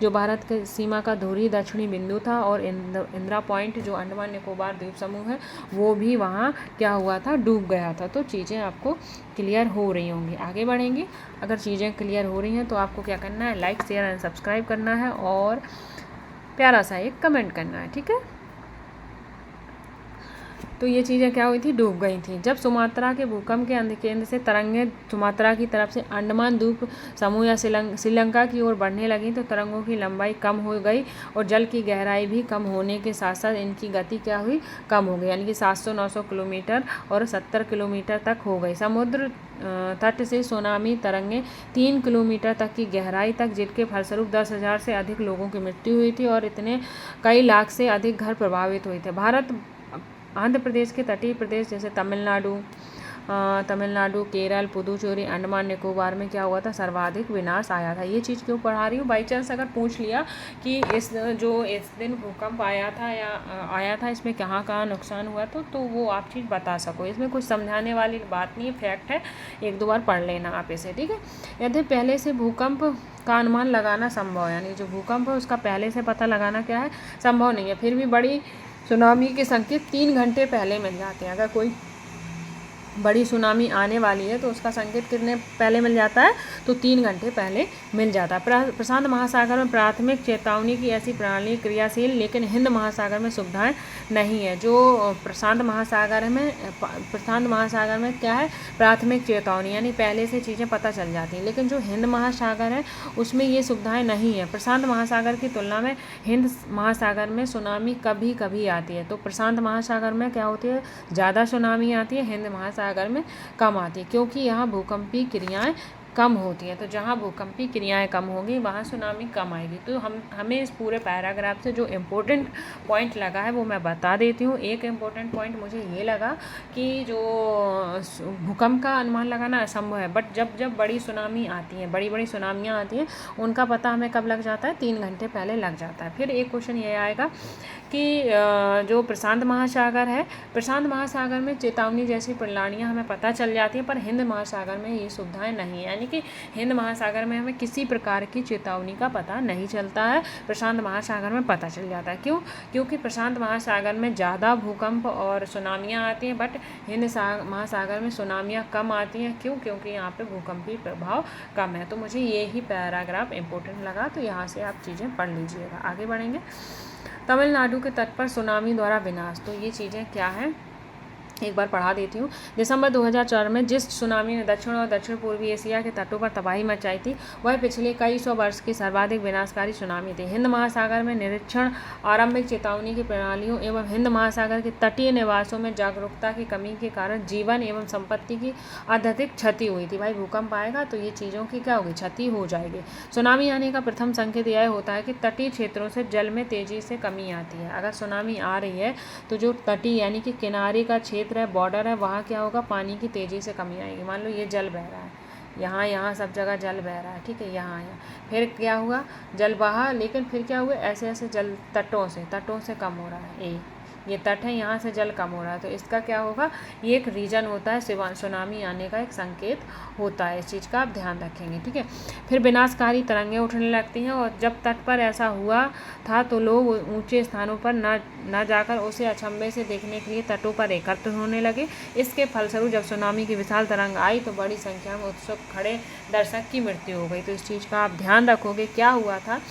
जो भारत के सीमा का धुरी दक्षिणी बिंदु था, और इंदिरा पॉइंट जो अंडमान निकोबार द्वीप समूह है वो भी वहाँ क्या हुआ था, डूब गया था। तो चीज़ें आपको क्लियर हो रही होंगी। आगे बढ़ेंगे। अगर चीज़ें क्लियर हो रही हैं तो आपको क्या करना है, लाइक शेयर एंड सब्सक्राइब करना है, और प्यारा सा एक कमेंट करना है, ठीक है। तो ये चीज़ें क्या हुई थी, डूब गई थी। जब सुमात्रा के भूकंप के अधिकेंद्र से तरंगें सुमात्रा की तरफ से अंडमान द्वीप समूह या श्रीलंका की ओर बढ़ने लगी, तो तरंगों की लंबाई कम हो गई, और जल की गहराई भी कम होने के साथ साथ इनकी गति क्या हुई, कम हो गई, यानी कि 700-900 किलोमीटर और 70 किलोमीटर तक हो गई। समुद्र तट से सुनामी तरंगें 3 किलोमीटर तक की गहराई तक, जिनके फलस्वरूप 10,000 से अधिक लोगों की मृत्यु हुई थी, और इतने कई लाख से अधिक घर प्रभावित हुए थे। आंध्र प्रदेश के तटीय प्रदेश जैसे तमिलनाडु, केरल, पुदुचेरी, अंडमान निकोबार में क्या हुआ था, सर्वाधिक विनाश आया था। ये चीज़ क्यों पढ़ा रही हूँ, बाई चांस अगर पूछ लिया कि इस दिन भूकंप आया था इसमें कहाँ कहाँ नुकसान हुआ, तो वो आप चीज़ बता सको। इसमें कुछ समझाने वाली बात नहीं है, फैक्ट है, 1-2 बार पढ़ लेना आप इसे, ठीक है। यदि पहले से भूकंप का अनुमान लगाना संभव है, यानी जो भूकंप है उसका पहले से पता लगाना क्या है, संभव नहीं है, फिर भी बड़ी सुनामी के संकेत 3 घंटे पहले मिल जाते हैं। अगर कोई बड़ी सुनामी आने वाली है तो उसका संकेत कितने पहले मिल जाता है, तो 3 घंटे पहले मिल जाता है। प्रशांत महासागर में प्राथमिक चेतावनी की ऐसी प्रणाली क्रियाशील, लेकिन हिंद महासागर में सुविधाएं नहीं है। जो प्रशांत महासागर में क्या है, प्राथमिक चेतावनी, यानी पहले से चीज़ें पता चल जाती हैं, लेकिन जो हिंद महासागर है उसमें ये सुविधाएं नहीं है। प्रशांत महासागर की तुलना में हिंद महासागर में सुनामी कभी कभी आती है। तो प्रशांत महासागर में क्या होती है, ज़्यादा सुनामी आती है, हिंद महासागर में कम आती है, क्योंकि यहाँ भूकंपीय क्रियाएं कम होती हैं। तो जहाँ भूकंपीय क्रियाएं कम होगी वहाँ सुनामी कम आएगी। तो हमें इस पूरे पैराग्राफ से जो इम्पोर्टेंट पॉइंट लगा है वो मैं बता देती हूँ। एक इम्पोर्टेंट पॉइंट मुझे ये लगा कि जो भूकंप का अनुमान लगाना असंभव है, बट जब बड़ी सुनामी आती है, बड़ी सुनामियाँ आती हैं, उनका पता हमें कब लग जाता है, 3 घंटे पहले लग जाता है। फिर एक क्वेश्चन ये आएगा कि जो प्रशांत महासागर है, प्रशांत महासागर में चेतावनी जैसी प्रणालियाँ हमें पता चल जाती हैं, पर हिंद महासागर में ये सुविधाएं नहीं है। यानी कि हिंद महासागर में हमें किसी प्रकार की चेतावनी का पता नहीं चलता है, प्रशांत महासागर में पता चल जाता है। क्यों? क्योंकि प्रशांत महासागर में ज़्यादा भूकंप और सुनामियाँ आती हैं, बट हिंद महासागर में सुनामियाँ कम आती हैं। क्यों? क्योंकि यहाँ पे भूकंपीय प्रभाव कम है। तो मुझे ये ही पैराग्राफ इम्पोर्टेंट लगा, तो यहाँ से आप चीज़ें पढ़ लीजिएगा। आगे बढ़ेंगे। तमिलनाडु के तट पर सुनामी द्वारा विनाश, तो ये चीज़ें क्या हैं, एक बार पढ़ा देती हूँ। दिसंबर 2004 में जिस सुनामी ने दक्षिण और दक्षिण पूर्वी एशिया के तटों पर तबाही मचाई थी, वह पिछले कई सौ वर्ष की सर्वाधिक विनाशकारी सुनामी थी। हिंद महासागर में निरीक्षण, आरंभिक चेतावनी की प्रणालियों एवं हिंद महासागर के तटीय निवासों में जागरूकता की कमी के कारण जीवन एवं संपत्ति की अत्यधिक क्षति हुई थी। भाई भूकंप आएगा तो ये चीज़ों की क्या होगी, क्षति हो जाएगी। सुनामी आने का प्रथम संकेत यह होता है कि तटीय क्षेत्रों से जल में तेजी से कमी आती है। अगर सुनामी आ रही है तो जो तटीय यानी कि किनारे का क्षेत्र है, बॉर्डर है, वहाँ क्या होगा, पानी की तेज़ी से कमी आएगी। मान लो ये जल बह रहा है, यहाँ सब जगह जल बह रहा है, ठीक है, यहाँ फिर क्या हुआ, जल बहा, लेकिन फिर क्या हुआ, ऐसे जल तटों से कम हो रहा है। ये तट है, यहाँ से जल कम हो रहा है, तो इसका क्या होगा, ये एक रीजन होता है, सुनामी आने का एक संकेत होता है। इस चीज़ का आप ध्यान रखेंगे, ठीक है। फिर विनाशकारी तरंगें उठने लगती हैं, और जब तट पर ऐसा हुआ था तो लोग ऊंचे स्थानों पर न जाकर उसे अचंभे से देखने के लिए तटों पर एकत्र होने लगे। इसके फलस्वरूप जब सुनामी की विशाल तरंग आई तो बड़ी संख्या में उत्सुक खड़े दर्शक की मृत्यु हो गई। तो इस चीज़ का आप ध्यान रखोगे। क्या हुआ था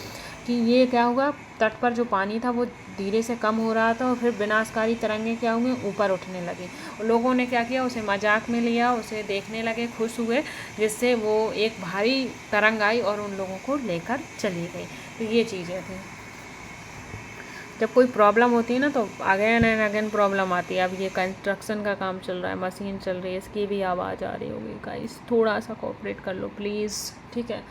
कि ये क्या हुआ, तट पर जो पानी था वो धीरे से कम हो रहा था, और फिर विनाशकारी तरंगें क्या होंगी, ऊपर उठने लगी। लोगों ने क्या किया, उसे मजाक में लिया, उसे देखने लगे, खुश हुए, जिससे वो एक भारी तरंग आई और उन लोगों को लेकर चली गई। तो ये चीज़ें थी। जब कोई प्रॉब्लम होती है ना तो अगेन एंड अगेन प्रॉब्लम आती है। अब ये कंस्ट्रक्शन का काम चल रहा है, मशीन चल रही है, इसकी भी आवाज़ आ रही होगी गाइस, थोड़ा सा कोऑपरेट कर लो प्लीज़, ठीक है।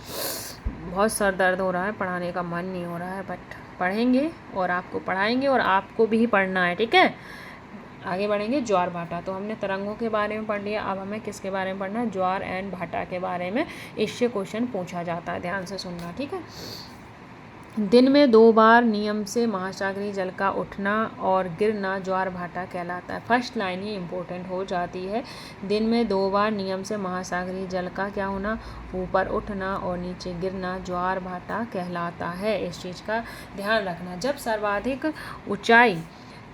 बहुत सर दर्द हो रहा है, पढ़ाने का मन नहीं हो रहा है, बट पढ़ेंगे और आपको पढ़ाएंगे और आपको भी पढ़ना है, ठीक है। आगे बढ़ेंगे। ज्वार भाटा, तो हमने तरंगों के बारे में पढ़ लिया, अब हमें किसके बारे में पढ़ना है, ज्वार एंड भाटा के बारे में। इससे क्वेश्चन पूछा जाता है, ध्यान से सुनना, ठीक है। दिन में 2 बार नियम से महासागरीय जल का उठना और गिरना ज्वार भाटा कहलाता है। फर्स्ट लाइन ही इम्पोर्टेंट हो जाती है। दिन में 2 बार नियम से महासागरीय जल का क्या होना, ऊपर उठना और नीचे गिरना ज्वार भाटा कहलाता है। इस चीज़ का ध्यान रखना। जब सर्वाधिक ऊंचाई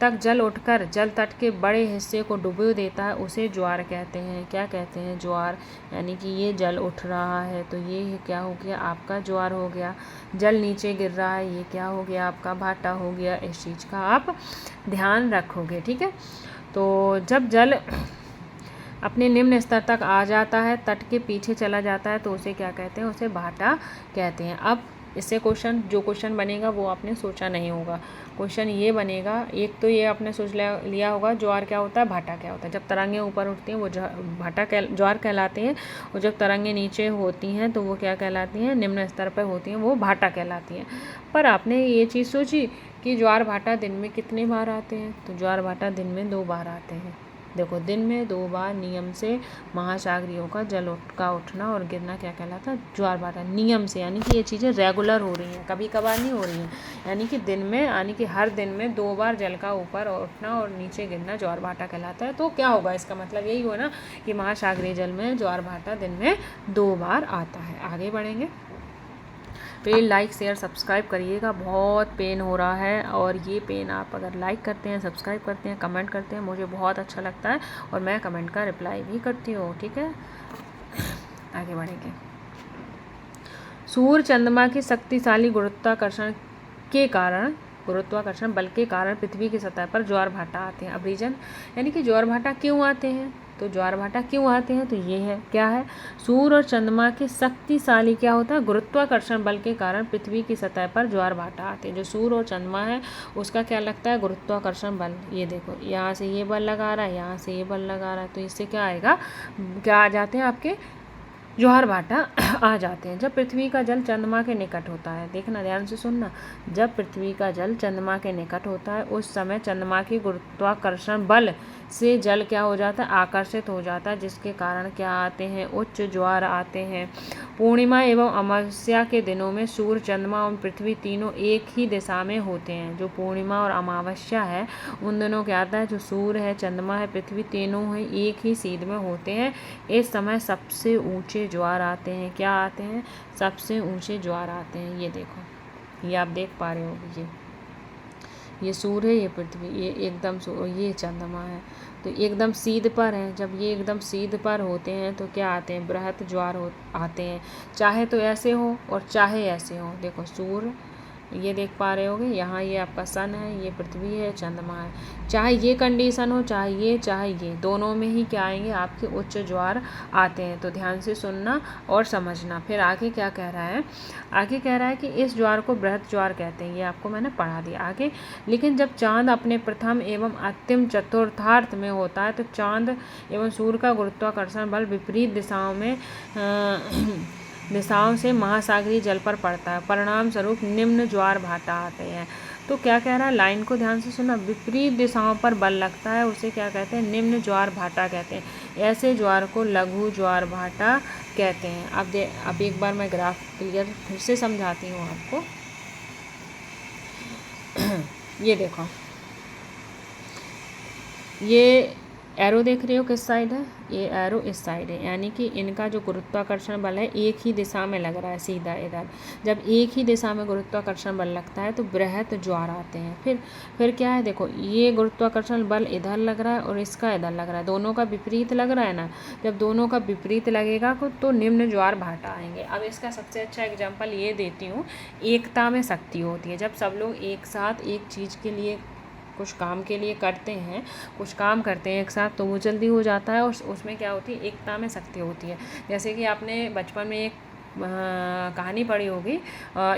तक जल उठकर जल तट के बड़े हिस्से को डुबो देता है उसे ज्वार कहते हैं। क्या कहते हैं, ज्वार। यानी कि ये जल उठ रहा है तो ये क्या हो गया, आपका ज्वार हो गया। जल नीचे गिर रहा है, ये क्या हो गया, आपका भाटा हो गया। इस चीज़ का आप ध्यान रखोगे, ठीक है। तो जब जल अपने निम्न स्तर तक आ जाता है, तट के पीछे चला जाता है, तो उसे क्या कहते हैं, उसे भाटा कहते हैं। अब इससे जो क्वेश्चन बनेगा वो आपने सोचा नहीं होगा। क्वेश्चन ये बनेगा, एक तो ये आपने सोच लिया होगा ज्वार क्या होता है, भाटा क्या होता है। जब तरंगें ऊपर उठती हैं वो ज्वार कहलाते हैं, और जब तरंगें नीचे होती हैं तो वो क्या कहलाती हैं, निम्न स्तर पर होती हैं, वो भाटा कहलाती हैं। पर आपने ये चीज़ सोची कि ज्वार भाटा दिन में कितने बार आते हैं, तो ज्वार भाटा दिन में 2 बार आते हैं। देखो, दिन में 2 बार नियम से महासागरियों का जल का उठना और गिरना क्या कहलाता है, ज्वार भाटा। नियम से यानी कि ये चीज़ें रेगुलर हो रही हैं, कभी कभार नहीं हो रही हैं। यानी कि दिन में, यानी कि हर दिन में 2 बार जल का ऊपर उठना और नीचे गिरना ज्वार भाटा कहलाता है। तो क्या होगा, इसका मतलब यही हुआ ना कि महासागरीय जल में ज्वार भाटा दिन में 2 बार आता है। आगे बढ़ेंगे। प्लीज़ लाइक शेयर सब्सक्राइब करिएगा, बहुत पेन हो रहा है। और ये पेन आप अगर लाइक करते हैं, सब्सक्राइब करते हैं, कमेंट करते हैं, मुझे बहुत अच्छा लगता है और मैं कमेंट का रिप्लाई भी करती हूँ। ठीक है, आगे बढ़ेंगे। सूर्य चंद्रमा की शक्तिशाली गुरुत्वाकर्षण बल के कारण पृथ्वी की सतह पर ज्वार भाटा आते हैं। अब रीजन यानी कि ज्वार भाटा क्यों आते हैं, तो ज्वार भाटा क्यों आते हैं, तो ये है क्या है, सूर्य और चंद्रमा के शक्तिशाली क्या होता है, गुरुत्वाकर्षण बल के कारण पृथ्वी की सतह पर ज्वार भाटा आते हैं। जो सूर्य और चंद्रमा है उसका क्या लगता है, गुरुत्वाकर्षण बल। ये देखो यहाँ से ये बल लगा रहा है, यहाँ से ये बल लगा रहा है, तो इससे क्या आएगा, क्या आ जाते हैं आपके ज्वार भाटा आ जाते हैं। जब पृथ्वी का जल चंद्रमा के निकट होता है, देखना ध्यान से सुनना, जब पृथ्वी का जल चंद्रमा के निकट होता है उस समय चंद्रमा की गुरुत्वाकर्षण बल से जल क्या हो जाता है, आकर्षित हो जाता है, जिसके कारण क्या आते हैं, उच्च ज्वार आते हैं। पूर्णिमा एवं अमावस्या के दिनों में सूर्य चंद्रमा और पृथ्वी तीनों एक ही दिशा में होते हैं। जो पूर्णिमा और अमावस्या है उन दिनों क्या आता है, जो सूर्य है, चंद्रमा है, पृथ्वी तीनों है एक ही सीध में होते हैं। इस समय सबसे ऊंचे ज्वार आते हैं। क्या आते हैं, सबसे ऊंचे ज्वार आते हैं। ये देखो, ये आप देख पा रहे हो, ये सूर्य है, ये पृथ्वी, ये एकदम ये चंद्रमा है, तो एकदम सीध पर हैं। जब ये एकदम सीध पर होते हैं तो क्या आते हैं, बृहत ज्वार आते हैं। चाहे तो ऐसे हो और चाहे ऐसे हो। देखो सूर्य, ये देख पा रहे होगे, यहाँ ये आपका सन है, ये पृथ्वी है, चंद्रमा है। चाहे ये कंडीशन हो, चाहे ये, दोनों में ही क्या आएंगे, आपके उच्च ज्वार आते हैं। तो ध्यान से सुनना और समझना। फिर आगे क्या कह रहा है, आगे कह रहा है कि इस ज्वार को बृहत ज्वार कहते हैं। ये आपको मैंने पढ़ा दिया आगे। लेकिन जब चांद अपने प्रथम एवं अंतिम चतुर्थार्थ में होता है तो चांद एवं सूर्य का गुरुत्वाकर्षण बल विपरीत दिशाओं से महासागरीय जल पर पड़ता है, परिणाम स्वरूप निम्न ज्वार भाटा आते हैं। तो क्या कह रहा है, लाइन को ध्यान से सुना, विपरीत दिशाओं पर बल लगता है उसे क्या कहते हैं, निम्न ज्वार भाटा कहते हैं। ऐसे ज्वार को लघु ज्वार भाटा कहते हैं। अब एक बार मैं ग्राफ क्लियर फिर से समझाती हूँ आपको। ये देखो, ये एरो देख रहे हो किस साइड है, ये एरो इस साइड है, यानी कि इनका जो गुरुत्वाकर्षण बल है एक ही दिशा में लग रहा है, सीधा इधर। जब एक ही दिशा में गुरुत्वाकर्षण बल लगता है तो बृहत ज्वार आते हैं। फिर क्या है, देखो ये गुरुत्वाकर्षण बल इधर लग रहा है और इसका इधर लग रहा है, दोनों का विपरीत लग रहा है ना। जब दोनों का विपरीत लगेगा तो निम्न ज्वार भाटा आएंगे। अब इसका सबसे अच्छा एग्जाम्पल ये देती हूँ, एकता में शक्ति होती है। जब सब लोग एक साथ एक चीज़ के लिए, कुछ काम के लिए करते हैं, कुछ काम करते हैं एक साथ, तो वो जल्दी हो जाता है और उसमें क्या होती है, एकता में शक्ति होती है। जैसे कि आपने बचपन में एक कहानी पढ़ी होगी,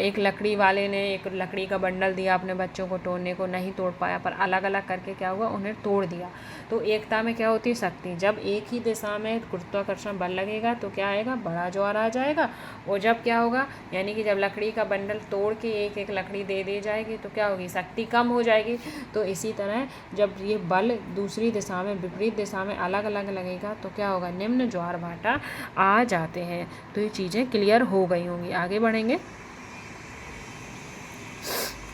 एक लकड़ी वाले ने एक लकड़ी का बंडल दिया अपने बच्चों को तोड़ने को, नहीं तोड़ पाया, पर अलग अलग करके क्या हुआ, उन्हें तोड़ दिया। तो एकता में क्या होती है, शक्ति। जब एक ही दिशा में गुरुत्वाकर्षण बल लगेगा तो क्या आएगा, बड़ा ज्वार आ जाएगा। और जब क्या होगा, यानी कि जब लकड़ी का बंडल तोड़ के एक एक लकड़ी दे दी जाएगी तो क्या होगी, शक्ति कम हो जाएगी। तो इसी तरह जब ये बल दूसरी दिशा में, विपरीत दिशा में अलग अलग लगेगा तो क्या होगा, निम्न ज्वार भाटा आ जाते हैं। तो ये चीज़ें क्लियर हो गई होंगी। आगे बढ़ेंगे,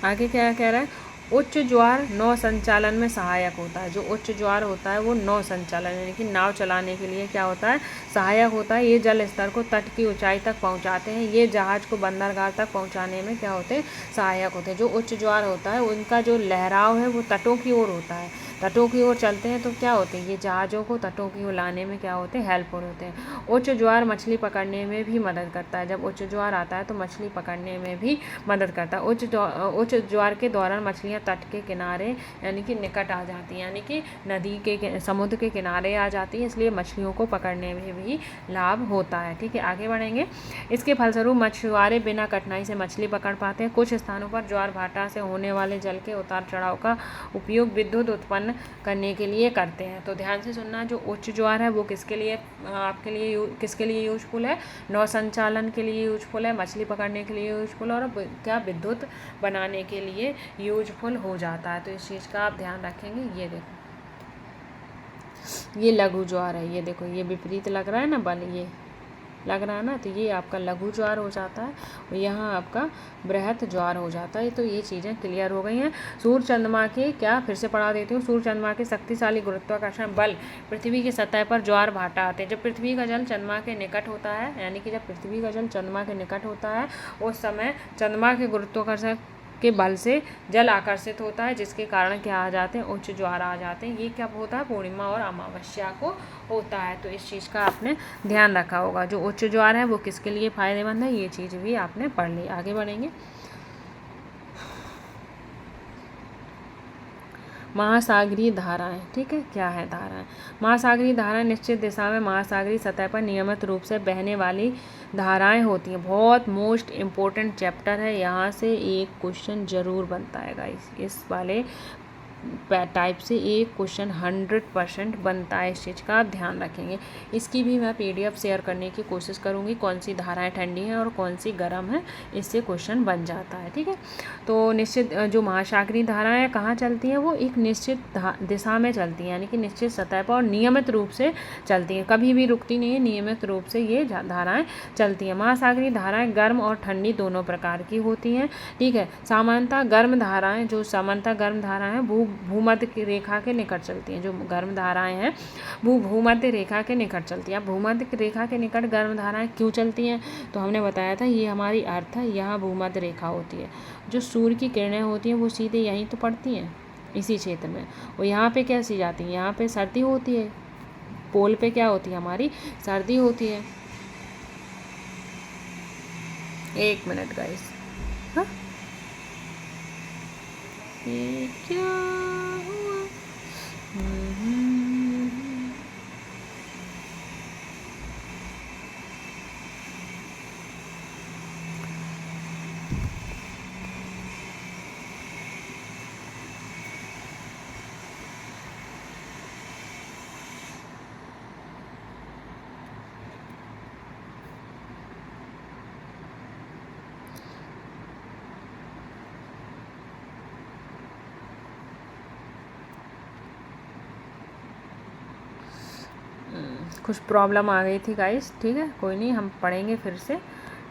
आगे क्या कह रहा है, उच्च ज्वार नौ संचालन में सहायक होता है। जो उच्च ज्वार होता है वो नौ संचालन यानी कि नाव चलाने के लिए क्या होता है, सहायक होता है। ये जल स्तर को तट की ऊंचाई तक पहुंचाते हैं। ये जहाज को बंदरगाह तक पहुंचाने में क्या होते हैं, सहायक होते हैं। जो उच्च ज्वार होता है उनका जो लहराव है वो तटों की ओर होता है। तटों की ओर चलते हैं तो क्या होते हैं, ये जहाज़ों को तटों की ओर लाने में क्या होते हैं, हेल्पफुल होते हैं। उच्च ज्वार मछली पकड़ने में भी मदद करता है। जब उच्च ज्वार आता है तो मछली पकड़ने में भी मदद करता है। उच्च ज्वार के दौरान मछलियाँ तट के किनारे यानी कि निकट आ जाती हैं, यानी कि नदी के, समुद्र के किनारे आ जाती है, इसलिए मछलियों को पकड़ने में भी लाभ होता है। ठीक है, आगे बढ़ेंगे। इसके फलस्वरूप मछुआरे बिना कठिनाई से मछली पकड़ पाते हैं। कुछ स्थानों पर ज्वार भाटा से होने वाले जल के उतार चढ़ाव का उपयोग विद्युत उत्पन्न करने के लिए करते हैं। तो ध्यान से सुनना, जो उच्च ज्वार है वो किसके लिए, आपके लिए किसके लिए यूजफुल है, नौ संचालन के लिए यूजफुल है, मछली पकड़ने के लिए यूजफुल है, और क्या विद्युत बनाने के लिए यूजफुल हो जाता है। तो इस चीज़ का आप ध्यान रखेंगे। ये देखो, ये लघु ज्वार है, ये देखो, ये विपरीत लग रहा है ना बल, लग रहा है ना। तो ये आपका लघु ज्वार हो जाता है और यहाँ आपका बृहत ज्वार हो जाता है। तो ये चीज़ें क्लियर हो गई हैं। सूर्य चंद्रमा के क्या, फिर से पढ़ा देती हूँ। सूर्य चंद्रमा के शक्तिशाली गुरुत्वाकर्षण बल पृथ्वी की सतह पर ज्वार भाटा आते हैं। जब पृथ्वी का जल चंद्रमा के निकट होता है, यानी कि जब पृथ्वी का जल चंद्रमा के निकट होता है, उस समय चंद्रमा के गुरुत्वाकर्षण के बल से जल आकर्षित होता है, जिसके कारण क्या आ जाते हैं, उच्च ज्वार आ जाते हैं। ये क्या होता है, पूर्णिमा और अमावस्या को होता है। तो इस चीज़ का आपने ध्यान रखा होगा। जो उच्च ज्वार है वो किसके लिए फायदेमंद है, ये चीज़ भी आपने पढ़ ली। आगे बढ़ेंगे। महासागरीय धाराएं, ठीक है, क्या है धाराएं। महासागरीय धाराएं निश्चित दिशा में महासागरीय सतह पर नियमित रूप से बहने वाली धाराएं होती हैं। बहुत मोस्ट इम्पोर्टेंट चैप्टर है, यहाँ से एक क्वेश्चन जरूर बनता है गाइस। इस वाले टाइप से एक क्वेश्चन 100% बनता है। इस चीज़ का आप ध्यान रखेंगे। इसकी भी मैं PDF शेयर करने की कोशिश करूँगी, कौन सी धाराएं ठंडी हैं और कौन सी गर्म है, इससे क्वेश्चन बन जाता है, ठीक है। तो निश्चित जो महासागरीय धाराएं कहाँ चलती हैं, वो एक निश्चित दिशा में चलती हैं, यानी कि निश्चित सतह पर और नियमित रूप से चलती हैं, कभी भी रुकती नहीं है, नियमित रूप से ये धाराएँ चलती हैं। महासागरीय धाराएँ गर्म और ठंडी दोनों प्रकार की होती हैं, ठीक है। सामान्यतः गर्म धाराएँ, जो सामान्यतः गर्म धाराएँ हैं भूमध्य की रेखा के निकट चलती हैं। जो गर्म धाराएं हैं वो भूमध्य रेखा के निकट चलती हैं। भूमध्य रेखा के निकट गर्म धाराएं क्यों चलती हैं, तो हमने बताया था ये हमारी अर्थ है, यहाँ भूमध्य रेखा होती है। जो सूर्य की किरणें होती हैं वो सीधे यहीं तो पड़ती हैं, इसी क्षेत्र में। और यहाँ पे कैसी जाती है, यहाँ पे सर्दी होती है, पोल पे क्या होती है, हमारी सर्दी होती है। एक मिनट गाइस, हाँ ये क्या हुआ। कुछ प्रॉब्लम आ गई थी गाइस, ठीक है, कोई नहीं, हम पढ़ेंगे फिर से।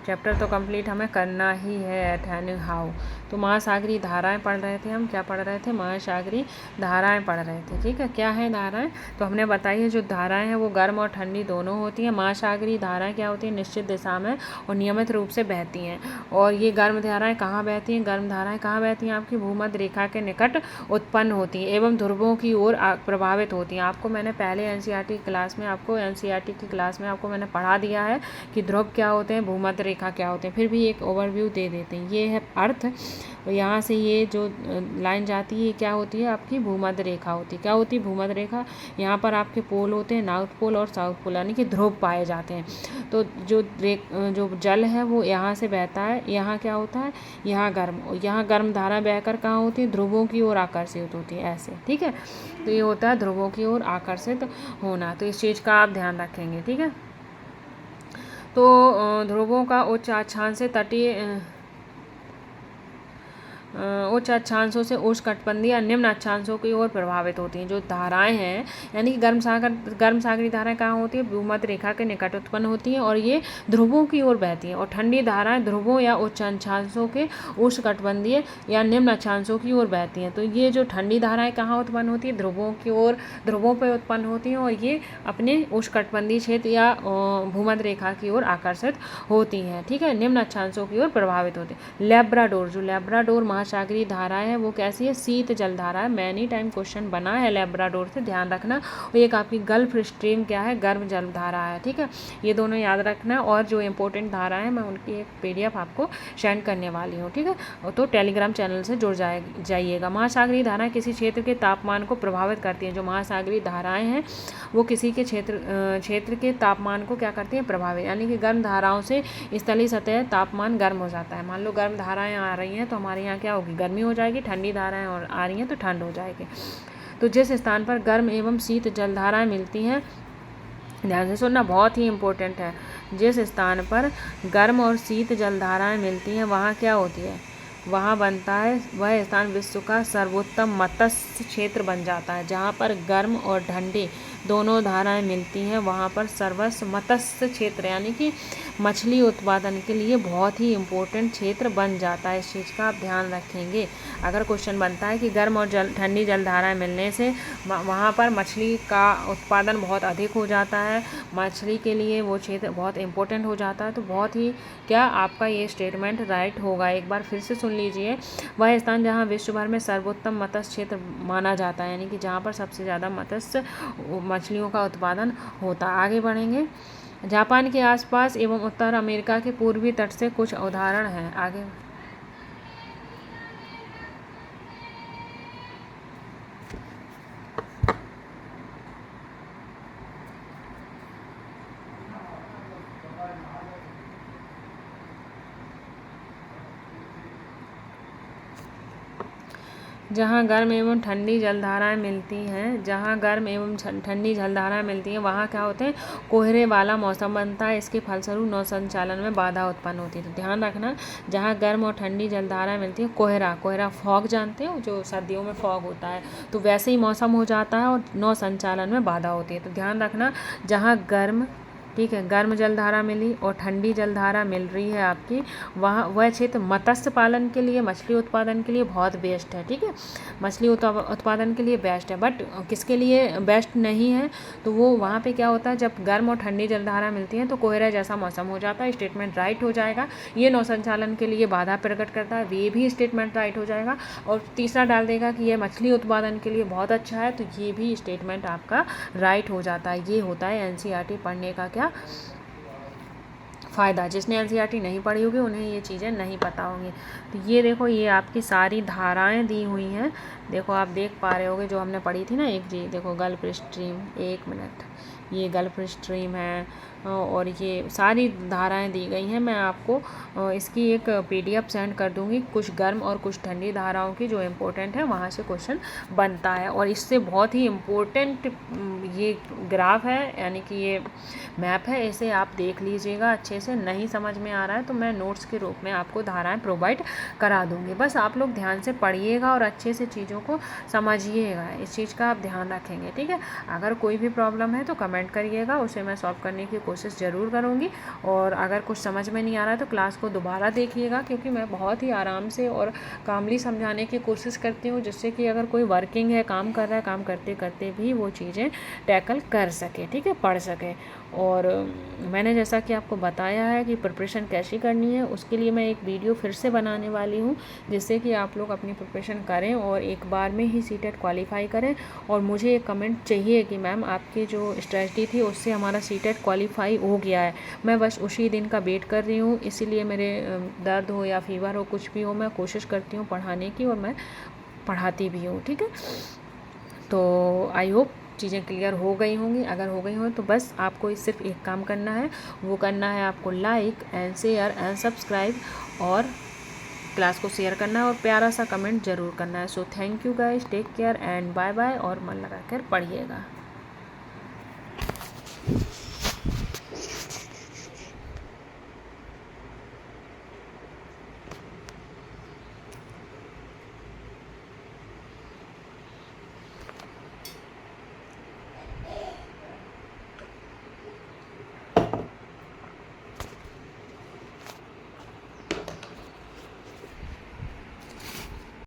चैप्टर तो कंप्लीट हमें करना ही है एट एनी हाउ। तो महासागरीय धाराएं पढ़ रहे थे हम, क्या पढ़ रहे थे, महासागरीय धाराएं पढ़ रहे थे, ठीक है। क्या है धाराएं, तो हमने बताई है जो धाराएं हैं वो गर्म और ठंडी दोनों होती हैं। महासागरीय धाराएं क्या होती हैं, निश्चित दिशा में और नियमित रूप से बहती हैं। और ये गर्म धाराएं कहाँ बहती हैं, गर्म धाराएं कहाँ बहती हैं, आपकी भूमध्य रेखा के निकट उत्पन्न होती हैं एवं ध्रुवों की ओर प्रभावित होती हैं। आपको मैंने पहले NCERT क्लास में आपको मैंने पढ़ा दिया है कि ध्रुव क्या होते हैं, भूमध्य रेखा क्या होते हैं, फिर भी एक ओवरव्यू दे देते हैं। ये है अर्थ, यहाँ से ये जो लाइन जाती है क्या होती है, आपकी भूमध्य रेखा होती है। क्या होती है, भूमध्य रेखा। यहाँ पर आपके पोल होते हैं, नॉर्थ पोल और साउथ पोल, यानी कि ध्रुव पाए जाते हैं। तो जो जल है वो यहाँ से बहता है, यहाँ क्या होता है, यहाँ गर्म धारा बहकर कहाँ होती है, ध्रुवों की ओर आकर्षित होती है, ऐसे, ठीक है। तो ये होता है ध्रुवों की ओर आकर्षित होना। तो इस चीज़ का आप ध्यान रखेंगे, ठीक है। तो ध्रुवों का उच्च अक्षांश से तटीय उच्च अक्षांशों से उष्णकटिबंधीय निम्न अक्षांशों की ओर प्रभावित होती हैं। जो धाराएं हैं, यानी कि गर्म सागरीय धाराएं कहाँ होती है, भूमध्य रेखा के निकट उत्पन्न होती हैं और ये ध्रुवों की ओर बहती हैं। और ठंडी धाराएं ध्रुवों या उच्च अक्षांशों के उष्णकटिबंधीय या निम्न अक्षांशों की ओर बहती हैं। तो ये जो ठंडी धाराएं कहाँ उत्पन्न होती है, ध्रुवों की ओर, ध्रुवों पर उत्पन्न होती हैं और ये अपने उष्णकटिबंधीय क्षेत्र या भूमध्य रेखा की ओर आकर्षित होती हैं, ठीक है। निम्न अक्षांशों की ओर प्रभावित होती है। लेब्राडोर, जो लेब्राडोर महासागरीय धारा है वो कैसी है, शीत जल धारा है। मैनी टाइम क्वेश्चन बना है लेब्राडोर से, ध्यान रखना। और एक आपकी गल्फ स्ट्रीम क्या है, गर्म जल धारा है, ठीक है। ये दोनों याद रखना। और जो इंपॉर्टेंट धारा है मैं उनकी एक PDF आपको सेंड करने वाली हूँ, ठीक है। तो टेलीग्राम चैनल से जुड़ जाइएगा। महासागरीय धाराएं किसी क्षेत्र के तापमान को प्रभावित करती हैं। जो महासागरीय धाराएं हैं वो किसी के क्षेत्र के तापमान को क्या करती हैं, प्रभावित, यानी कि गर्म धाराओं से स्थलीय सतह तापमान गर्म हो जाता है। मान लो गर्म धाराएं आ रही हैं तो हमारे यहाँ क्या होगी, गर्मी हो जाएगी। ठंडी धाराएं और आ रही हैं तो ठंड हो जाएगी। तो जिस स्थान पर गर्म एवं शीत जलधाराएं मिलती हैं, ध्यान से सुनना, बहुत ही इम्पोर्टेंट है। जिस स्थान पर गर्म और शीत जलधाराएं मिलती हैं वहाँ क्या होती है, वहाँ बनता है, वह स्थान विश्व का सर्वोत्तम मत्स्य क्षेत्र बन जाता है। जहाँ पर गर्म और ठंडे दोनों धाराएं मिलती हैं वहाँ पर सर्वस्व मत्स्य क्षेत्र यानी कि मछली उत्पादन के लिए बहुत ही इम्पोर्टेंट क्षेत्र बन जाता है। इस चीज़ का आप ध्यान रखेंगे। अगर क्वेश्चन बनता है कि गर्म और ठंडी जलधाराएं मिलने से वहाँ पर मछली का उत्पादन बहुत अधिक हो जाता है, मछली के लिए वो क्षेत्र बहुत इम्पोर्टेंट हो जाता है, तो बहुत ही क्या आपका ये स्टेटमेंट राइट होगा। एक बार फिर से सुन लीजिए। वह स्थान जहाँ विश्व भर में सर्वोत्तम मत्स्य क्षेत्र माना जाता है यानी कि जहाँ पर सबसे ज़्यादा मत्स्य मछलियों का उत्पादन होता है। आगे बढ़ेंगे। जापान के आसपास एवं उत्तर अमेरिका के पूर्वी तट से कुछ उदाहरण हैं। आगे जहाँ गर्म एवं ठंडी जलधाराएं मिलती हैं, जहाँ गर्म एवं ठंडी जलधाराएं मिलती हैं वहाँ क्या होते हैं, कोहरे वाला मौसम बनता है। इसके फलस्वरूप नौ संचालन में बाधा उत्पन्न होती है। तो ध्यान रखना, जहाँ गर्म और ठंडी जलधाराएं मिलती हैं, कोहरा फॉग जानते हो, जो सर्दियों में फॉग होता है, तो वैसे ही मौसम हो जाता है और नौ संचालन में बाधा होती है। तो ध्यान रखना, जहाँ गर्म, ठीक है, गर्म जलधारा मिली और ठंडी जलधारा मिल रही है आपकी, वहाँ वह क्षेत्र मत्स्य पालन के लिए, मछली उत्पादन के लिए बहुत बेस्ट है। ठीक है, मछली उत्पादन के लिए बेस्ट है। बट किसके लिए बेस्ट नहीं है, तो वो वहाँ पे क्या होता है, जब गर्म और ठंडी जलधारा मिलती है तो कोहरा जैसा मौसम हो जाता है। स्टेटमेंट राइट हो जाएगा। ये नौ संचालन के लिए बाधा प्रकट करता है, ये भी स्टेटमेंट राइट हो जाएगा। और तीसरा डाल देगा कि यह मछली उत्पादन के लिए बहुत अच्छा है, तो ये भी स्टेटमेंट आपका राइट हो जाता है। ये होता है एनसीईआरटी पढ़ने का क्या फ़ायदा। जिसने एनसीईआरटी नहीं पढ़ी होगी उन्हें ये चीज़ें नहीं पता होंगी। तो ये देखो, ये आपकी सारी धाराएं दी हुई हैं। देखो आप देख पा रहे होगे जो हमने पढ़ी थी ना एक जी, देखो गल्फ स्ट्रीम, एक मिनट, ये गल्फ स्ट्रीम है और ये सारी धाराएं दी गई हैं। मैं आपको इसकी एक पीडीएफ सेंड कर दूंगी, कुछ गर्म और कुछ ठंडी धाराओं की जो इम्पोर्टेंट है वहाँ से क्वेश्चन बनता है। और इससे बहुत ही इम्पोर्टेंट ये ग्राफ है यानी कि ये मैप है, इसे आप देख लीजिएगा अच्छे से। नहीं समझ में आ रहा है तो मैं नोट्स के रूप में आपको धाराएं प्रोवाइड करा दूंगी। बस आप लोग ध्यान से पढ़िएगा और अच्छे से चीज़ों को समझिएगा। इस चीज़ का आप ध्यान रखेंगे। ठीक है, अगर कोई भी प्रॉब्लम है तो कमेंट करिएगा, उसे मैं सॉल्व करने की कोशिश ज़रूर करूँगी। और अगर कुछ समझ में नहीं आ रहा है तो क्लास को दोबारा देखिएगा, क्योंकि मैं बहुत ही आराम से और कामली समझाने की कोशिश करती हूँ, जिससे कि अगर कोई वर्किंग है, काम कर रहा है, काम करते करते भी वो चीज़ें टैकल कर सके, ठीक है, पढ़ सके। और मैंने जैसा कि आपको बताया है कि प्रिपरेशन कैसी करनी है, उसके लिए मैं एक वीडियो फिर से बनाने वाली हूँ, जिससे कि आप लोग अपनी प्रिपरेशन करें और एक बार में ही सीटेट क्वालिफाई करें। और मुझे एक कमेंट चाहिए कि मैम आपकी जो स्ट्रेटजी थी उससे हमारा सीटेट क्वालिफाई हो गया है। मैं बस उसी दिन का वेट कर रही हूँ, इसीलिए मेरे दर्द हो या फीवर हो, कुछ भी हो, मैं कोशिश करती हूँ पढ़ाने की और मैं पढ़ाती भी हूँ। ठीक है, तो आई होप चीज़ें क्लियर हो गई होंगी। अगर हो गई हो तो बस आपको सिर्फ एक काम करना है, वो करना है आपको like and share and subscribe और क्लास को शेयर करना है और प्यारा सा कमेंट ज़रूर करना है। So thank you guys, take care and bye bye और मन लगा कर पढ़िएगा।